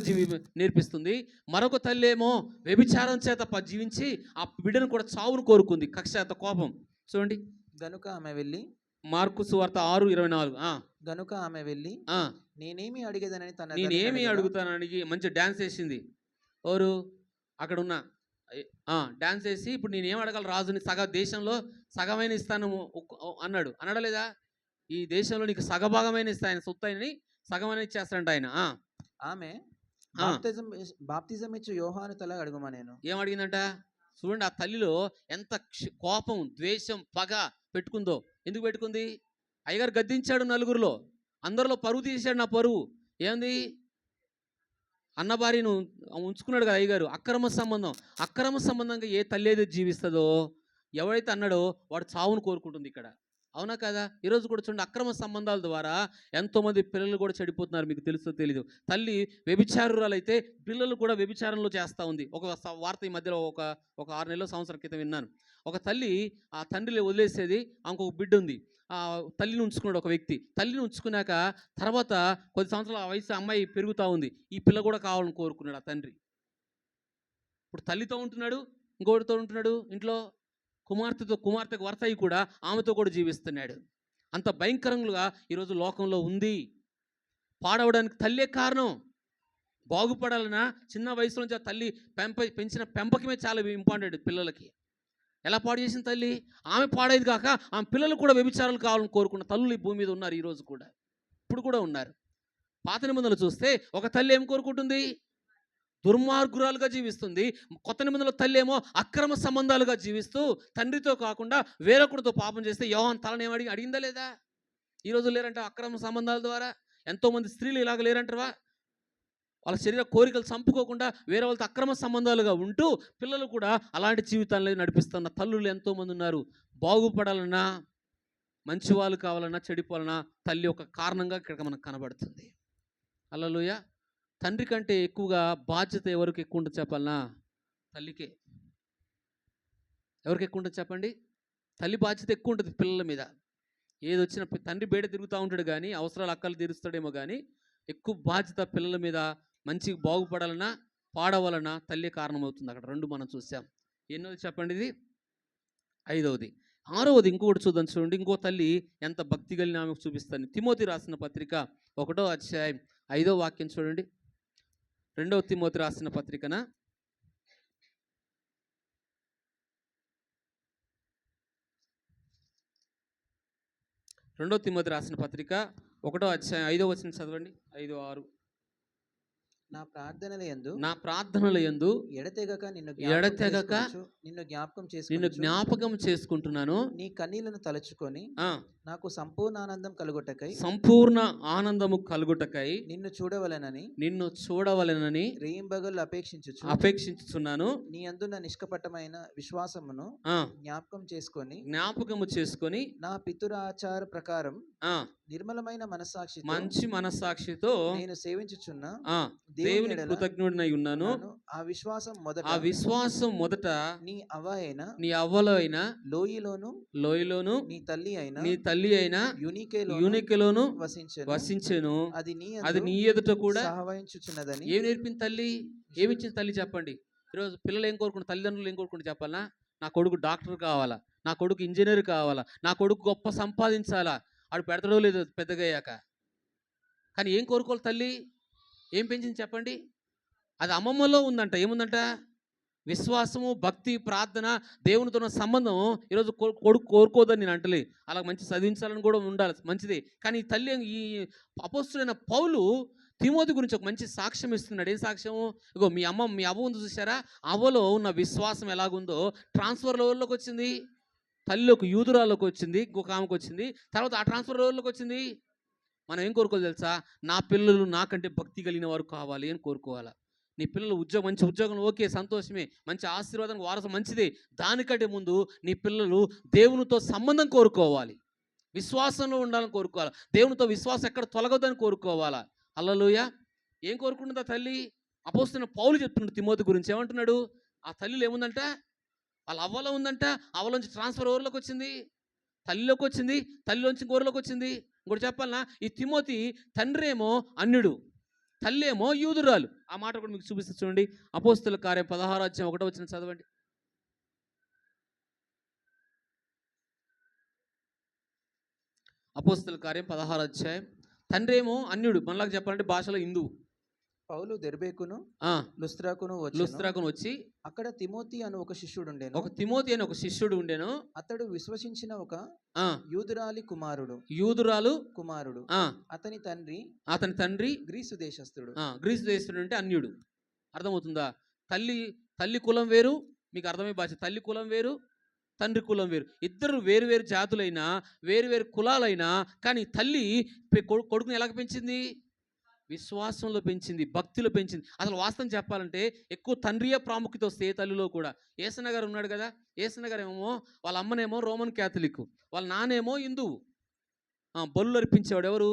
నేర్పిస్తుంది, మరొక తల్లి ఏమో వ్యభిచారం చేత జీవించి ఆ బిడ్డను కూడా చావును కోరుకుంది, కక్ష కోపం. చూడండి.
గనుక ఆమె వెళ్ళి,
మార్కు సువార్త 6:24.
గనుక ఆమె వెళ్ళి నేనేమి
అడుగుతానని మంచి డాన్స్ వేసింది. ఎవరు? అక్కడ ఉన్న డాన్స్ వేసి ఇప్పుడు నేనేం అడగాలి రాజుని, దేశంలో సగమైన ఇస్తాను అన్నాడు. అనడా లేదా? ఈ దేశంలో నీకు సగభాగమైన ఇస్తా, ఆయన సొత్తని సగమైన ఇచ్చేస్తాడంట ఆయన.
ఆమె బాప్తిజం ఇచ్చు యోహాను తల అడుగుమనేను.
ఏం అడిగిందంట? చూడండి, ఆ తల్లిలో ఎంత కోపం, ద్వేషం, పగ పెట్టుకుందో. ఎందుకు పెట్టుకుంది? అయ్యగారు గద్దించాడు నలుగురిలో, అందరిలో పరువు తీసాడు. నా పరువు ఏంది? అన్న భార్యను ఉంచుకున్నాడు కదా అయ్యగారు. అక్రమ సంబంధంగా ఏ తల్లి ఏదో జీవిస్తుందో, ఎవరైతే అన్నాడో వాడు చావును కోరుకుంటుంది. ఇక్కడ అవునా కదా? ఈరోజు కూడా చూడండి, అక్రమ సంబంధాల ద్వారా ఎంతోమంది పిల్లలు కూడా చెడిపోతున్నారు. మీకు తెలుసో తెలీదు. తల్లి వ్యభిచారురాలైతే పిల్లలు కూడా వ్యభిచారంలో చేస్తూ ఉంది. ఒక వార్త ఈ మధ్యలో ఒక 6 నెలల సంవత్సరం క్రితం విన్నాను. ఒక తల్లి ఆ తండ్రిని వదిలేసేది, ఇంకొక బిడ్డ ఉంది. తల్లిని ఉంచుకున్నాడు ఒక వ్యక్తి. తల్లిని ఉంచుకున్నాక తర్వాత కొద్ది సంవత్సరాల వయసు అమ్మాయి పెరుగుతూ ఉంది. ఈ పిల్ల కూడా కావాలని కోరుకున్నాడు ఆ తండ్రి. ఇప్పుడు తల్లితో ఉంటున్నాడు, ఇంకోటితో ఉంటున్నాడు, ఇంట్లో కుమార్తెకు వరస అయ్యి కూడా ఆమెతో కూడా జీవిస్తున్నాడు. అంత భయంకరంగా ఈరోజు లోకంలో ఉంది. పాడవడానికి తల్లే కారణం. బాగుపడాలన్నా చిన్న వయసు నుంచి ఆ తల్లి పెంచిన పెంపకమే చాలా ఇంపార్టెంట్ పిల్లలకి. ఎలా పాడు చేసిన తల్లి? ఆమె పాడేది కాక ఆమె పిల్లలు కూడా వ్యభిచారాలు కావాలని కోరుకున్న తల్లులు ఈ భూమి మీద ఉన్నారు ఈరోజు కూడా. ఇప్పుడు కూడా ఉన్నారు. పాత నిబంధనలు చూస్తే ఒక తల్లి ఏం కోరుకుంటుంది? దుర్మార్గురాలుగా జీవిస్తుంది. కొత్త నిబంధనలో తల్లి ఏమో అక్రమ సంబంధాలుగా జీవిస్తూ తండ్రితో కాకుండా వేరొకరితో పాపం చేస్తే యోహాను తలని అడిగిందా లేదా? ఈరోజు లేరంట అక్రమ సంబంధాల ద్వారా. ఎంతోమంది స్త్రీలు ఇలాగ లేరంటారా? వాళ్ళ శరీర కోరికలు చంపుకోకుండా వేరే వాళ్ళతో అక్రమ సంబంధాలుగా ఉంటూ పిల్లలు కూడా అలాంటి జీవితాలను నడిపిస్తున్న తల్లులు ఎంతోమంది ఉన్నారు. బాగుపడాలన్నా, మంచి వాళ్ళు కావాలన్నా, చెడిపోవాలన్నా తల్లి ఒక కారణంగా ఇక్కడ మనకు కనబడుతుంది. హల్లెలూయా. తండ్రి కంటే ఎక్కువగా బాధ్యత ఎవరికి ఎక్కువ ఉంటుంది చెప్పాలన్నా? తల్లికే. ఎవరికి ఎక్కువ ఉంటుంది చెప్పండి? తల్లి బాధ్యత ఎక్కువ ఉంటుంది పిల్లల మీద. ఏది వచ్చినా తండ్రి బయట తిరుగుతూ ఉంటాడు కానీ, అవసరాలు అక్కలు తీరుస్తాడేమో కానీ, ఎక్కువ బాధ్యత పిల్లల మీద. మంచిగా బాగుపడాలన్నా పాడవాలన్నా తల్లి కారణమవుతుంది. అక్కడ 2 మనం చూసాం. ఎన్నోది చెప్పండి ఇది? 5వది. 6వది ఇంకొకటి చూద్దాం. చూడండి, ఇంకో తల్లి ఎంత భక్తి కలిగిన ఆమెకు చూపిస్తాను. తిమోతి రాసిన పత్రిక 1వ అధ్యాయం 5వ వాక్యం చూడండి. 2వ తిమోతి రాసిన పత్రికన 2వ తిమోతి రాసిన పత్రిక 1వ అధ్యాయం 5వ వచనం చదవండి. 5, 6.
నా ప్రార్థనలయందు
ఎడతెగక
నిన్ను
జ్ఞాపకం చేసుకుంటున్నాను.
నీ కన్నీళ్లను తలుచుకొని నాకు సంపూర్ణ ఆనందము కలుగుటకై నిన్ను చూడవలెనని రేయింబగళ్ళు
అపేక్షించుచున్నాను.
నీ అందున్న నిష్కపటమైన విశ్వాసమును
జ్ఞాపకము చేసుకొని
నా పితురాచార ప్రకారం నిర్మలమైన
మంచి మనస్సాక్షితో
నేను సేవించుచున్నా
దేవునికి కృతజ్ఞుడినై ఉన్నాను.
ఆ
విశ్వాసం మొదట
నీ
అవ్వలో అయినా
లోయలోను నీ
తల్లి అయినా యూనికేలోను వసించెను. అది నీ ఎదుట కూడా
వహించుచున్నదని.
ఏం నేర్పింది తల్లి? ఏమిచ్చింది తల్లి చెప్పండి? ఈరోజు పిల్లలు ఏం కోరుకుంటారు? తల్లిదండ్రులు ఏం కోరుకుంటారు చెప్పాలా? నా కొడుకు డాక్టర్ కావాలా, నా కొడుకు ఇంజనీర్ కావాలా, నా కొడుకు గొప్ప సంపాదించాలా. ఆడు పెడతాడో లేదో పెద్దగా అయ్యాక. కానీ ఏం కోరుకోవాలి తల్లి? ఏం పెంచింది చెప్పండి? అది అమ్మమ్మలో ఉందంట. ఏముందంట? విశ్వాసము, భక్తి, ప్రార్థన, దేవునితో ఉన్న సంబంధం. ఈరోజు కొడుకు కోరుకోదని నేను అంటలే. అలా మంచి చదివించాలని కూడా ఉండాలి, మంచిదే. కానీ ఈ తల్లి, ఈ అపోస్తులైన పౌలు తిమోతి గురించి ఒక మంచి సాక్ష్యం ఇస్తున్నాడు. ఏం సాక్ష్యము? ఇగో మీ అవ్వ ఉంది చూసారా? అవ్వలో ఉన్న విశ్వాసం ఎలాగుందో ట్రాన్స్ఫర్ లెవెల్లోకి వచ్చింది. తల్లిలోకి, యూదురాల్లోకి వచ్చింది, ఇంకొక ఆమెకు వచ్చింది. తర్వాత ఆ ట్రాన్స్ఫర్ లెవెల్లోకి వచ్చింది. మనం ఏం కోరుకోవాలి తెలుసా? నా పిల్లలు నాకంటే భక్తి కలిగిన వారు కావాలి అని కోరుకోవాలా. నీ పిల్లలు మంచి ఉద్యోగం, ఓకే, సంతోషమే, మంచి ఆశీర్వాదం వారసు, మంచిదే. దానికంటే ముందు నీ పిల్లలు దేవునితో సంబంధం కోరుకోవాలి, విశ్వాసంలో ఉండాలని కోరుకోవాలి, దేవునితో విశ్వాసం ఎక్కడ తొలగొద్దని కోరుకోవాలా. హల్లెలూయా. ఏం కోరుకుంటుందా తల్లి? అపోస్తలుడైన పౌలు చెప్తున్నాడు తిమోతి గురించి. ఏమంటున్నాడు? ఆ తల్లిలో ఏముందంట? వాళ్ళ అవ్వలో ఉందంట. అవ్వలోంచి ట్రాన్స్ఫర్ ఎవరిలోకి వచ్చింది? తల్లిలోకి వచ్చింది. తల్లిలోంచి గోరులోకి వచ్చింది. ఇంకోటి చెప్పాలనా? ఈ తిమోతి తండ్రి ఏమో అన్యుడు, తల్లి ఏమో యూదురాలు. ఆ మాట కూడా మీకు చూపిస్తే చూడండి. అపోస్తల కార్యం 16వ అధ్యాయం 1వ వచనం చదవండి. అపోస్తల కార్యం 16వ అధ్యాయం. తండ్రి ఏమో అన్యుడు, మనలాగా చెప్పాలంటే భాషలో హిందువు.
పౌలు దెర్బేకును లుస్త్రాకును
వచ్చి
అక్కడ తిమోతి అని ఒక శిష్యుడు
ఉండేను.
అతడు విశ్వసించిన ఒక యూదురాలు కుమారుడు. అతని తండ్రి గ్రీసు దేశస్థుడు.
అంటే అన్యుడు. అర్థమవుతుందా? తల్లి కులం వేరు. మీకు అర్థమయ్యే భాష. తల్లి కులం వేరు, తండ్రి కులం వేరు. ఇద్దరు వేరు వేరు జాతులైనా, వేరు వేరు కులాలైనా, కానీ తల్లి కొడుకుని ఎలాగ పెంచింది? విశ్వాసంలో పెంచింది, భక్తిలో పెంచింది. అసలు వాస్తవం చెప్పాలంటే ఎక్కువ తండ్రియే ప్రాముఖ్యత వస్తే ఏ తల్లిలో కూడా. యేసన్న గారు ఉన్నాడు కదా, యేసన్న గారు ఏమో వాళ్ళ అమ్మనేమో రోమన్ క్యాథలిక్, వాళ్ళ నానేమో హిందువు. బలులు అర్పించేవాడు ఎవరు?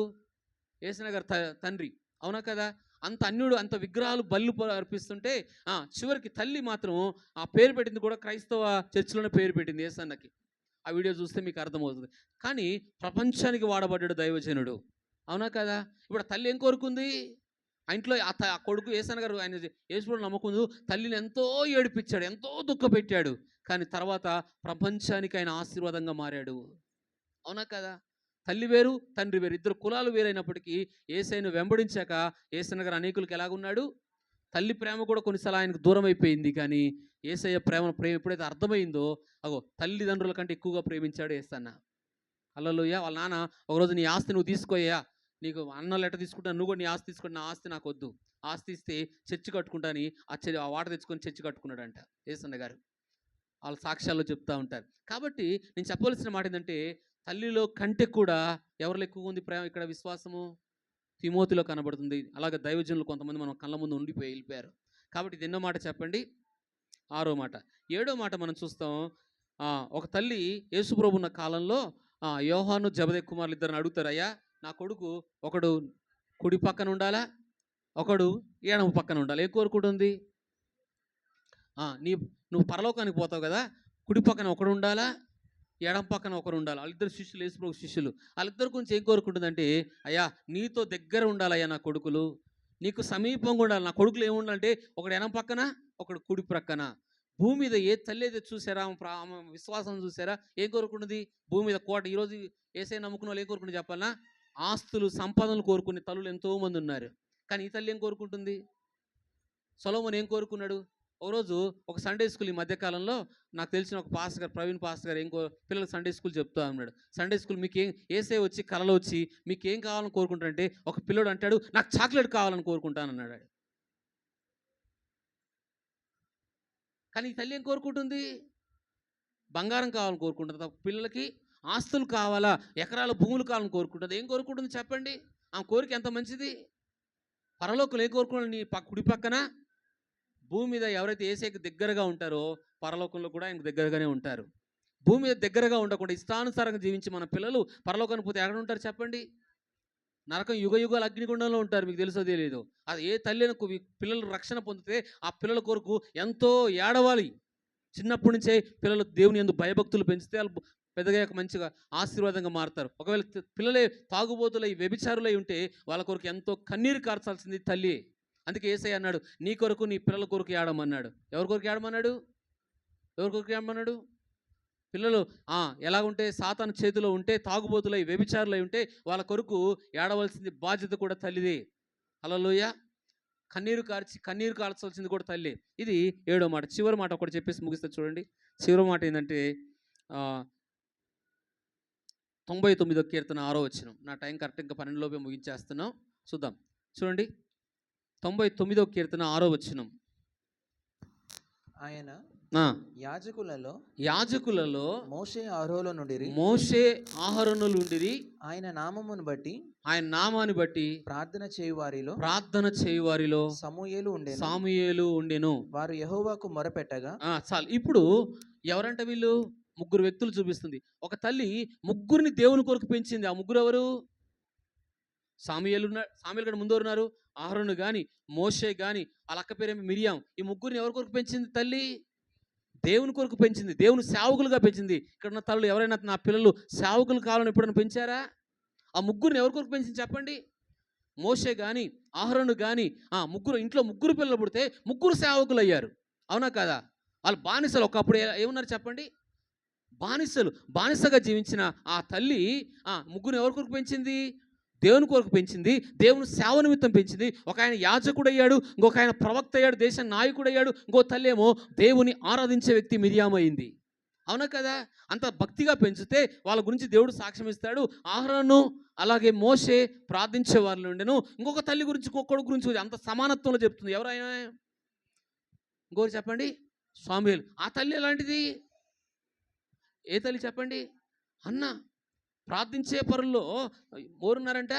యేసన్న గారు తండ్రి, అవునా కదా? అంత అన్యుడు, అంత విగ్రహాలు బళ్ళు అర్పిస్తుంటే చివరికి తల్లి మాత్రం ఆ పేరు పెట్టింది కూడా క్రైస్తవ చర్చిలోనే పేరు పెట్టింది యేసన్నకి. ఆ వీడియో చూస్తే మీకు అర్థమవుతుంది. కానీ ప్రపంచానికి వాడబడ్డాడు దైవజనుడు, అవునా కదా? ఇప్పుడు తల్లి ఏం కోరుకుంది? ఆ ఇంట్లో ఆ కొడుకు యేసన్న గారు ఆయన యేసుప్రభువుని నమ్మకుందు తల్లిని ఎంతో ఏడిపించాడు, ఎంతో దుఃఖపెట్టాడు. కానీ తర్వాత ప్రపంచానికి ఆయన ఆశీర్వాదంగా మారాడు, అవునా కదా? తల్లి వేరు, తండ్రి వేరు, ఇద్దరు కులాలు వేరైనప్పటికీ యేసయ్యను వెంబడించాక యేసన్న గారు అనేకులకు ఎలాగున్నాడు? తల్లి ప్రేమ కూడా కొన్నిసార్లు ఆయనకు దూరం అయిపోయింది. కానీ యేసయ్య ప్రేమ ఎప్పుడైతే అర్థమైందో అగో తల్లిదండ్రుల కంటే ఎక్కువగా ప్రేమించాడు యేసన్న. హల్లెలూయా. వాళ్ళ నాన్న ఒకరోజు నీ ఆస్తి నువ్వు తీసుకోయా, నీకు అన్నలు ఎట్ట తీసుకుంటా, నువ్వు కూడా నీ ఆస్తి తీసుకుంటా, నా ఆస్తి నాకు వద్దు, ఆస్తి ఇస్తే చర్చి కట్టుకుంటాని ఆ వాట తెచ్చుకొని చర్చి కట్టుకున్నాడంట యేసన్న గారు. వాళ్ళ సాక్ష్యాల్లో చెప్తూ ఉంటారు. కాబట్టి నేను చెప్పవలసిన మాట ఏంటంటే తల్లిలో కంటే కూడా ఎవరిలో ఎక్కువ ఉంది ప్రేమ? ఇక్కడ విశ్వాసము తిమోతిలో కనబడుతుంది. అలాగే దైవజనులు కొంతమంది మనం కళ్ళ ముందు ఉండిపోయి వెళ్ళిపోయారు. కాబట్టి ఇది ఎన్నో మాట చెప్పండి? 6వ మాట. 7వ మాట మనం చూస్తాం. ఒక తల్లి యేసుప్రభు ఉన్న కాలంలో యోహాను జబదయి కుమారులు ఇద్దరిని అడుగుతారు, అయ్యా నా కొడుకు ఒకడు కుడి పక్కన ఉండాలా, ఒకడు ఎడమ పక్కన ఉండాలి, ఏ కోరుకుంటుంది? నువ్వు పరలోకానికి పోతావు కదా, కుడి పక్కన ఒకడు ఉండాలా, ఎడం పక్కన ఒకరు ఉండాలి. వాళ్ళిద్దరు శిష్యులు, యేసుప్రభు శిష్యులు. వాళ్ళిద్దరు గురించి ఏం కోరుకుంటుందంటే, అయ్యా నీతో దగ్గర ఉండాలయ్యా నా కొడుకులు, నీకు సమీపంగా ఉండాలి. నా కొడుకులు ఏముండాలంటే ఒకడు ఎడం పక్కన, ఒకడు కుడి ప్రక్కన. భూమి మీద ఏ తల్లి అయితే చూసారా, ఆమె విశ్వాసం చూసారా, ఏం కోరుకుంటుంది? భూమి మీద కోట. ఈరోజు యేసయ్య నమ్ముకున్న వాళ్ళు ఏం కోరుకుంటుంది చెప్పాలన్నా? ఆస్తులు, సంపదలు కోరుకునే తల్లులు ఎంతోమంది ఉన్నారు. కానీ ఈ తల్లి ఏం కోరుకుంటుంది? సొలొమోను ఏం కోరుకున్నాడు? ఒకరోజు ఒక సండే స్కూల్, ఈ మధ్యకాలంలో నాకు తెలిసిన ఒక పాస్టర్ గారు, ప్రవీణ్ పాస్టర్ గారు పిల్లలకు సండే స్కూల్ చెప్తా ఉన్నాడు. సండే స్కూల్ మీకేం యేసయ్య వచ్చి కలలో వచ్చి మీకేం కావాలని కోరుకుంటారంటే, ఒక పిల్లడు అంటాడు నాకు చాక్లెట్ కావాలని కోరుకుంటానన్నాడు. కానీ ఈ తల్లి ఏం కోరుకుంటుంది? బంగారం కావాలని కోరుకుంటుంది. పిల్లలకి ఆస్తులు కావాలా, ఎకరాల భూములు కావాలని కోరుకుంటుంది. ఏం కోరుకుంటుంది చెప్పండి? ఆమె కోరిక ఎంత మంచిది. పరలోకంలో ఏం కోరుకున్నాడు? నీ కుడి పక్కన భూమి మీద ఎవరైతే యేసయ్యకి దగ్గరగా ఉంటారో పరలోకంలో కూడా ఆయనకు దగ్గరగానే ఉంటారు. భూమి మీద దగ్గరగా ఉండకుండా ఇష్టానుసారంగా జీవించి మన పిల్లలు పరలోకానికి పోతే ఎక్కడ ఉంటారు చెప్పండి? నరకం యుగయుగాలు అగ్నిగుండంలో ఉంటారు. మీకు తెలుసో తెలియదు. అది ఏ తల్లినకు పిల్లలు రక్షణ పొందితే ఆ పిల్లల కొరకు ఎంతో ఏడవాలి. చిన్నప్పటి నుంచే పిల్లలు దేవుని యందు భయభక్తులు పెంచితే వాళ్ళు పెద్దగా మంచిగా ఆశీర్వాదంగా మారుతారు. ఒకవేళ పిల్లలే తాగుబోతులై వ్యభిచారులై ఉంటే వాళ్ళ కొరకు ఎంతో కన్నీరు కార్చాల్సింది తల్లి. అందుకే యేసయ్య అన్నాడు నీ కొరకు నీ పిల్లల కొరకు ఏడమన్నాడు. ఎవరి కొరకు ఏడమన్నాడు? ఎవరి కొరకు ఏడమన్నాడు? పిల్లలు ఎలా ఉంటే సాతాను చేతిలో ఉంటే, తాగుబోతులై వ్యభిచారులై ఉంటే వాళ్ళ కొరకు ఏడవలసింది బాధ్యత కూడా తల్లిదే. హల్లెలూయా. కన్నీరు కార్చాల్సింది కూడా తల్లి. ఇది 7వ మాట. చివరి మాట ఒకటి చెప్పేసి ముగిస్తే చూడండి. చివరి మాట ఏంటంటే 99వ కీర్తన 6వ వచనం. నా టైం కరెక్ట్, ఇంకా 12 లోపే ముగించేస్తున్నాం. చూద్దాం, చూడండి. 99వ కీర్తన 6వ వచనం.
ఆయన యాజకులలో మోషే అహరోనులు నుండిరి. ఆయన నామమును బట్టి ప్రార్థన చేయువారిలో సమూయేలు ఉండెను. వారు యెహోవాకు మొరపెట్టగా. చాలు. ఇప్పుడు ఎవరంట వీళ్ళు? ముగ్గురు వ్యక్తులు చూపిస్తుంది. ఒక తల్లి ముగ్గురిని దేవుని కొరకు పెంచింది. ఆ ముగ్గురు ఎవరు? సాముయేలు కంటే ముందు ఉన్నారు. అహరోను కానీ, మోషే కానీ, వాళ్ళ అక్క పేరేమి మిరియాం. ఈ ముగ్గురిని ఎవరి కొరకు పెంచింది తల్లి? దేవుని కొరకు పెంచింది. దేవుని సేవకులుగా పెంచింది. ఇక్కడ ఉన్న తల్లు ఎవరైనా నా పిల్లలు సేవకులు కావాలని ఎప్పుడైనా పెంచారా? ఆ ముగ్గురిని ఎవరి కొరకు పెంచింది చెప్పండి? మోషే కానీ, అహరోను కానీ, ఇంట్లో ముగ్గురు పిల్లలు పుడితే ముగ్గురు సేవకులు అయ్యారు. అవునా కదా? వాళ్ళు బానిసలు. ఒకప్పుడు ఏమన్నారు చెప్పండి? బానిసగా జీవించిన ఆ తల్లి ముగ్గురు ఎవరి కొరకు పెంచింది? దేవుని కొరకు పెంచింది. దేవుని సేవ నిమిత్తం పెంచింది. ఒక ఆయన యాజకుడు అయ్యాడు, ఇంకొక ఆయన ప్రవక్త అయ్యాడు, దేశ నాయకుడు అయ్యాడు, ఇంకో తల్లి ఏమో దేవుని ఆరాధించే వ్యక్తి మిరియాం అయింది. అవునా కదా? అంత భక్తిగా పెంచితే వాళ్ళ గురించి దేవుడు సాక్ష్యం ఇస్తాడు. అహరోను అలాగే మోషే ప్రార్థించే వాళ్ళు ఉండెను. ఇంకొక తల్లి గురించి, ఇంకొకడు గురించి అంత సమానత్వంలో చెప్తుంది. ఎవరైనా ఇంకోటి చెప్పండి? సాముయేలు. ఆ తల్లి ఎలాంటిది? ఏ తల్లి చెప్పండి? అన్న. ప్రార్థించే పరుల్లో ఎవరున్నారంట?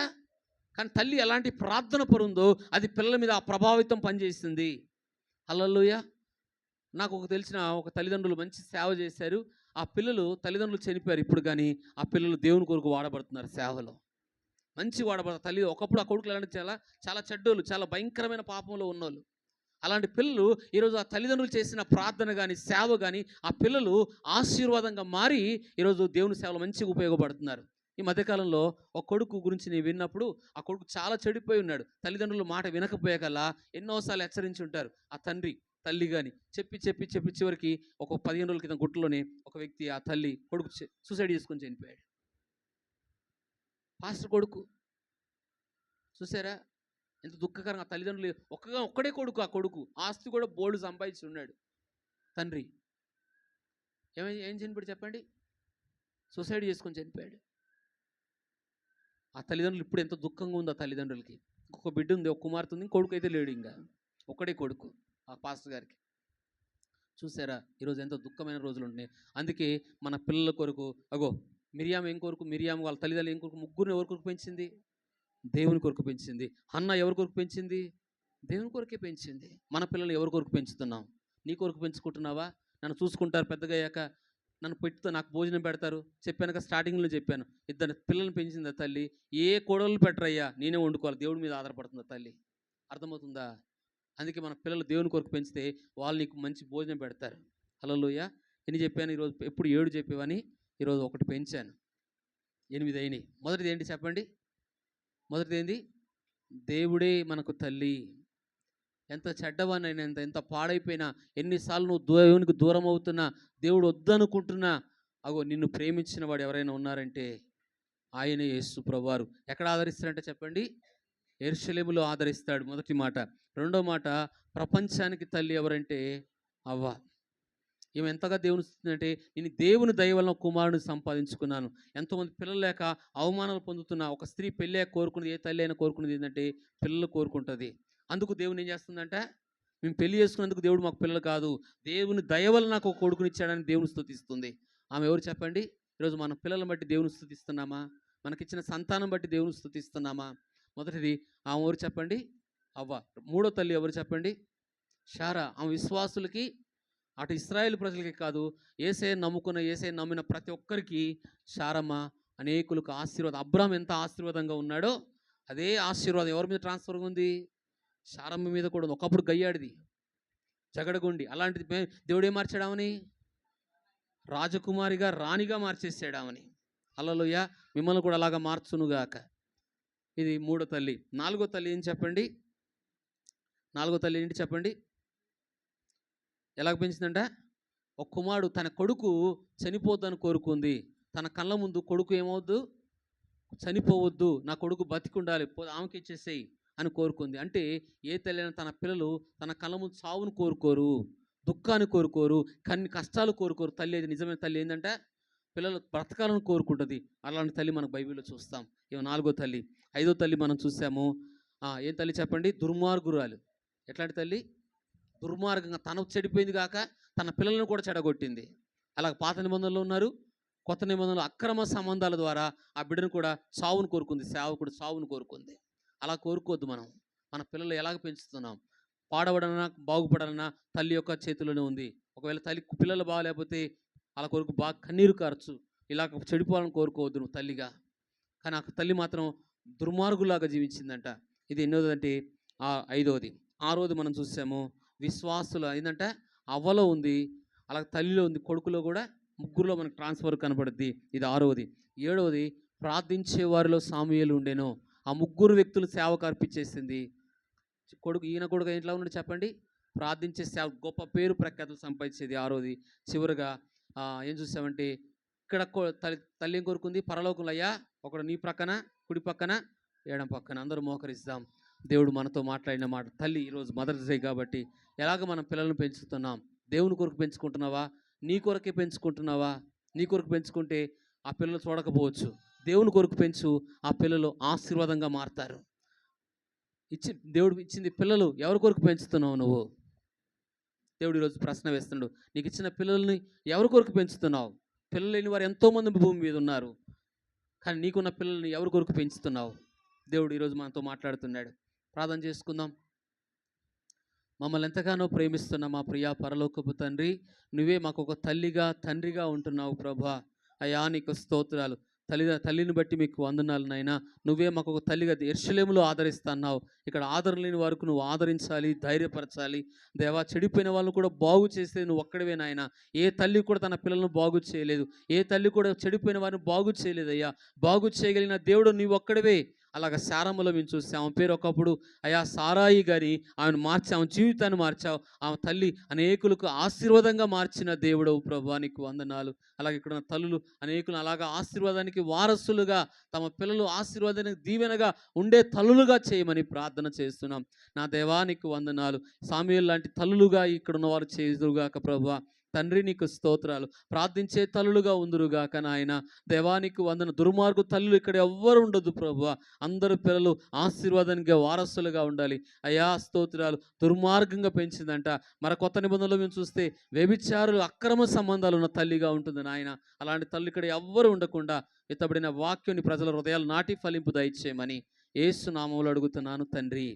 కానీ తల్లి ఎలాంటి ప్రార్థన పరుందో అది పిల్లల మీద ఆ ప్రభావితం పనిచేస్తుంది. హల్లెలూయా. నాకు తెలిసిన ఒక తల్లిదండ్రులు మంచి సేవ చేశారు. ఆ పిల్లలు తల్లిదండ్రులు చనిపోయారు ఇప్పుడు, కానీ ఆ పిల్లలు దేవుని కొరకు వాడబడుతున్నారు సేవలో. మంచి వాడబడతారు. తల్లి ఒకప్పుడు ఆ కొడుకులు ఎలాంటి చాలా చాలా చెడ్డోళ్ళు, చాలా భయంకరమైన పాపంలో ఉన్నోళ్ళు. అలాంటి పిల్లలు ఈరోజు ఆ తల్లిదండ్రులు చేసిన ప్రార్థన కానీ సేవ కానీ ఆ పిల్లలు ఆశీర్వాదంగా మారి ఈరోజు దేవుని సేవలో మంచిగా ఉపయోగపడుతున్నారు. ఈ మధ్యకాలంలో ఒక కొడుకు గురించి నేను విన్నప్పుడు, ఆ కొడుకు చాలా చెడిపోయి ఉన్నాడు. తల్లిదండ్రులు మాట వినకపోయేకల్లా ఎన్నోసార్లు హెచ్చరించి ఉంటారు ఆ తండ్రి తల్లి కానీ. చెప్పి చెప్పి చెప్పి చివరికి ఒక 15 రోజుల క్రితం గుట్టలోనే ఒక వ్యక్తి ఆ తల్లి కొడుకు సూసైడ్ చేసుకొని చనిపోయాడు. పాస్టర్ కొడుకు. చూసారా ఎంత దుఃఖకరంగా. తల్లిదండ్రులు ఒక్కడే కొడుకు, ఆ కొడుకు ఆస్తి కూడా బోల్డు సంపాదించి ఉన్నాడు. తండ్రి ఏం చనిపోయాడు చెప్పండి? సూసైడ్ చేసుకొని చనిపోయాడు. ఆ తల్లిదండ్రులు ఇప్పుడు ఎంత దుఃఖంగా ఉంది ఆ తల్లిదండ్రులకి. ఒక బిడ్డ ఉంది, ఒక కుమార్తె ఉంది, కొడుకు అయితే లేడు. ఇంకా ఒక్కడే కొడుకు ఆ పాస్టర్ గారికి. చూసారా ఈరోజు ఎంతో దుఃఖమైన రోజులు ఉంటున్నాయి. అందుకే మన పిల్లల కొరకు అగో మిరియాం ఏం కొరకు, మిరియాం వాళ్ళ తల్లిదండ్రులు ఏం కొరకు, ముగ్గురిని ఎవరి కొరకు పెంచింది? దేవుని కొరకు పెంచింది. హన్న ఎవరి కొరకు పెంచింది? దేవుని కొరకే పెంచింది. మన పిల్లలు ఎవరి కొరకు పెంచుతున్నాం? నీ కొరకు పెంచుకుంటున్నావా? నన్ను చూసుకుంటారు పెద్దగా అయ్యాక, నన్ను పెట్టుతో నాకు భోజనం పెడతారు. చెప్పాను కదా, స్టార్టింగ్లో చెప్పాను, ఇద్దరు పిల్లల్ని పెంచింది ఆ తల్లి. ఏ కోడళ్ళు పెట్టరయ్యా, నేనే వండుకోవాలి. దేవుడి మీద ఆధారపడుతుంది ఆ తల్లి. అర్థమవుతుందా? అందుకే మన పిల్లలు దేవుని కొరకు పెంచితే వాళ్ళు నీకు మంచి భోజనం పెడతారు. హల్లెలూయా. ఎన్ని చెప్పాను ఈరోజు? ఎప్పుడు 7 చెప్పేవని, ఈరోజు 1 పెంచాను. 8 అయినాయి. మొదటిది ఏంటి చెప్పండి? మొదటిది ఏంది? దేవుడే మనకు తల్లి. ఎంత చెడ్డవానైనా, ఎంత పాడైపోయినా, ఎన్నిసార్లు నువ్వు దేవునికి దూరం అవుతున్నా, దేవుడు వద్దనుకుంటున్నా, అగో నిన్ను ప్రేమించిన వాడు ఎవరైనా ఉన్నారంటే ఆయనే యేసు ప్రభువారు. ఎక్కడ ఆదరిస్తారంటే చెప్పండి? యెరూషలేములో ఆదరిస్తాడు. మొదటి మాట. రెండో మాట, ప్రపంచానికి తల్లి ఎవరంటే అవ్వ. ఈమె ఎంతగా దేవుని స్తుతిందంటే, నేను దేవుని దయ వలన కుమారుని సంపాదించుకున్నాను. ఎంతోమంది పిల్లలు లేక అవమానాలు పొందుతున్న ఒక స్త్రీ పెళ్ళి కోరుకునేది, ఏ తల్లి అయినా కోరుకునేది ఏంటంటే పిల్లలు కోరుకుంటుంది. అందుకు దేవుని ఏం చేస్తుందంటే, మేము పెళ్లి చేసుకున్నందుకు దేవుడు మాకు పిల్లలు కాదు, దేవుని దయ వలన నాకు ఒక కొడుకునిచ్చాడని దేవుని స్తుతిస్తుంది. ఆమె ఎవరు చెప్పండి? ఈరోజు మన పిల్లలను బట్టి దేవుని స్తుతిస్తున్నామా? మనకిచ్చిన సంతానం బట్టి దేవుని స్తుతిస్తున్నామా? మొదటిది ఆమె ఎవరు చెప్పండి? అవ్వ. మూడో తల్లి ఎవరు చెప్పండి? శారా. ఆమె విశ్వాసులకి, అటు ఇశ్రాయేలు ప్రజలకి కాదు, యేసయ్యను నమ్ముకున్న, యేసయ్యను నమ్మిన ప్రతి ఒక్కరికి శారమ్మ అనేకులకు ఆశీర్వాదం. అబ్రాహాం ఎంత ఆశీర్వాదంగా ఉన్నాడో అదే ఆశీర్వాదం ఎవరి మీద ట్రాన్స్ఫర్ ఉంది? శారమ్మ మీద కూడా ఉంది. ఒకప్పుడు గయ్యాడిది, జగడగొండి. అలాంటిది దేవుడు ఏం మార్చాడామని? రాజకుమారిగా, రాణిగా మార్చేసాడామని. హల్లెలూయా. మిమ్మల్ని కూడా అలాగా మార్చునుగాక. ఇది మూడో తల్లి. నాలుగో తల్లి ఏం చెప్పండి? నాలుగో తల్లి ఏంటి చెప్పండి? ఎలాగ పెంచిందంట? ఒక కుమారుడు, తన కొడుకు చనిపోద్దని కోరుకుంది. తన కళ్ళ ముందు కొడుకు ఏమవద్దు, చనిపోవద్దు, నా కొడుకు బతికుండాలి, ఆమెకి ఇచ్చేసేయి అని కోరుకుంది. అంటే ఏ తల్లి అయినా తన పిల్లలు తన కళ్ళ ముందు చావును కోరుకోరు, దుఃఖాన్ని కోరుకోరు, కష్టాలు కోరుకోరు. తల్లి అది నిజమైన తల్లి ఏంటంటే పిల్లలు బ్రతకాలను కోరుకుంటుంది. అలాంటి తల్లి మనకు బైబిల్లో చూస్తాం. ఇవి నాలుగో తల్లి. ఐదో తల్లి మనం చూసాము. ఏం తల్లి చెప్పండి? దుర్మార్గురాలు. ఎట్లాంటి తల్లి? దుర్మార్గంగా తను చెడిపోయింది కాక తన పిల్లలను కూడా చెడగొట్టింది. అలాగ పాత నిబంధనలు ఉన్నారు, కొత్త నిబంధనలు అక్రమ సంబంధాల ద్వారా ఆ బిడ్డను కూడా చావును కోరుకుంది. సేవకుడు చావును కోరుకుంది. అలా కోరుకోవద్దు. మన పిల్లలు ఎలాగ పెంచుతున్నాం? పాడబడనా బాగుపడాలన్నా తల్లి యొక్క చేతిలోనే ఉంది. ఒకవేళ పిల్లలు బాగాలేకపోతే అలా కొరకు బాగా కన్నీరు కార్చు. ఇలాగ చెడిపోవాలని కోరుకోవద్దు నువ్వు తల్లిగా. కానీ ఆ తల్లి మాత్రం దుర్మార్గులాగా జీవించిందంట. ఇది ఎన్నోదంటే ఐదోది. ఆరోది మనం చూసాము. విశ్వాసులు ఏంటంటే అవ్వలో ఉంది, అలాగే తల్లిలో ఉంది, కొడుకులో కూడా, ముగ్గురులో మనకు ట్రాన్స్ఫర్ కనపడుద్ది. ఇది ఆరోది. ఏడవది, ప్రార్థించే వారిలో సాముయేలు ఉండేను. ఆ ముగ్గురు వ్యక్తులు సేవకు అర్పించేసింది. ఈయన కొడుకు ఎట్లా ఉన్నాడు చెప్పండి? ప్రార్థించే సేవ, గొప్ప పేరు ప్రఖ్యాతులు సంపాదించేది. ఆరోది. చివరిగా ఏం చూసామంటే ఇక్కడ తల్లి ఏం కోరుకుంది? పరలోకంలో అయ్యా ఒకడు నీ ప్రక్కన, కుడి పక్కన, ఎడం పక్కన అందరూ మోకరిస్తాం. దేవుడు మనతో మాట్లాడిన మాట. తల్లి ఈరోజు మదర్స్ డే కాబట్టి ఎలాగ మనం పిల్లలను పెంచుతున్నాం? దేవుని కొరకు పెంచుకుంటున్నావా? నీ కొరకే పెంచుకుంటున్నావా? నీ కొరకు పెంచుకుంటే ఆ పిల్లలు చూడకపోవచ్చు. దేవుని కొరకు పెంచు, ఆ పిల్లలు ఆశీర్వాదంగా మారుతారు. దేవుడు ఇచ్చింది పిల్లలు ఎవరి కొరకు పెంచుతున్నావు నువ్వు? దేవుడు ఈరోజు ప్రశ్న వేస్తున్నాడు. నీకు ఇచ్చిన పిల్లల్ని ఎవరి కొరకు పెంచుతున్నావు? పిల్లలు లేని వారు ఎంతోమంది భూమి మీద ఉన్నారు. కానీ నీకున్న పిల్లల్ని ఎవరి కొరకు పెంచుతున్నావు? దేవుడు ఈరోజు మనతో మాట్లాడుతున్నాడు. ప్రార్థన చేసుకుందాం. మమ్మల్ని ఎంతగానో ప్రేమిస్తున్న మా ప్రియ పరలోకపు తండ్రి, నువ్వే మాకు ఒక తల్లిగా తండ్రిగా ఉంటున్నావు ప్రభా. అయా నీకు స్తోత్రాలు. తల్లిని బట్టి మీకు వందనాలు నాయనా. నువ్వే మాకు ఒక తల్లిగా యెరూషలేములో ఆదరిస్తున్నావు. ఇక్కడ ఆదరణ లేని వరకు నువ్వు ఆదరించాలి, ధైర్యపరచాలి. దేవా, చెడిపోయిన వాళ్ళను కూడా బాగు చేసేది నువ్వు ఒక్కడివే నాయన. ఏ తల్లి కూడా తన పిల్లలను బాగు చేయలేదు. ఏ తల్లి కూడా చెడిపోయిన వారిని బాగు చేయలేదయ్యా. బాగు చేయగలిగిన దేవుడు నీవు ఒక్కడివే. అలాగ శారమ్మలో మేము చూసాం. ఆమె పేరు ఒకప్పుడు అయా సారాయి గారి, ఆమెను మార్చావు, ఆమె జీవితాన్ని మార్చావు. ఆమె తల్లి అనేకులకు ఆశీర్వాదంగా మార్చిన దేవుడవు ప్రభా, నీకు వందనాలు. అలాగే ఇక్కడ ఉన్న తల్లులు అనేకులు అలాగా ఆశీర్వాదానికి వారసులుగా, తమ పిల్లలు ఆశీర్వాదానికి దీవెనగా ఉండే తల్లులుగా చేయమని ప్రార్థన చేస్తున్నాం. నా దేవా నీకు వందనాలు. సామ్యూయేలు లాంటి తల్లులుగా ఇక్కడ ఉన్నవారు చేదురుగాక ప్రభా. తండ్రి నీకు స్తోత్రాలు. ప్రార్థించే తల్లులుగా ఉందురుగాక నాయన. దేవానికి వందన. దుర్మార్గు తల్లులు ఇక్కడ ఎవ్వరు ఉండదు ప్రభువా. అందరు పిల్లలు ఆశీర్వాదానికి వారసులుగా ఉండాలి. అయా స్తోత్రాలు. దుర్మార్గంగా పెంచిందంట. మరి కొత్త నిబంధనలో మేము చూస్తే వ్యభిచారులు, అక్రమ సంబంధాలు ఉన్న తల్లిగా ఉంటుంది నాయన. అలాంటి తల్లి ఇక్కడ ఎవ్వరు ఉండకుండా ఎత్తబడిన వాక్యాన్ని ప్రజల హృదయాలు నాటి ఫలింపు దయచేయమని యేసు నామములో అడుగుతున్నాను తండ్రి.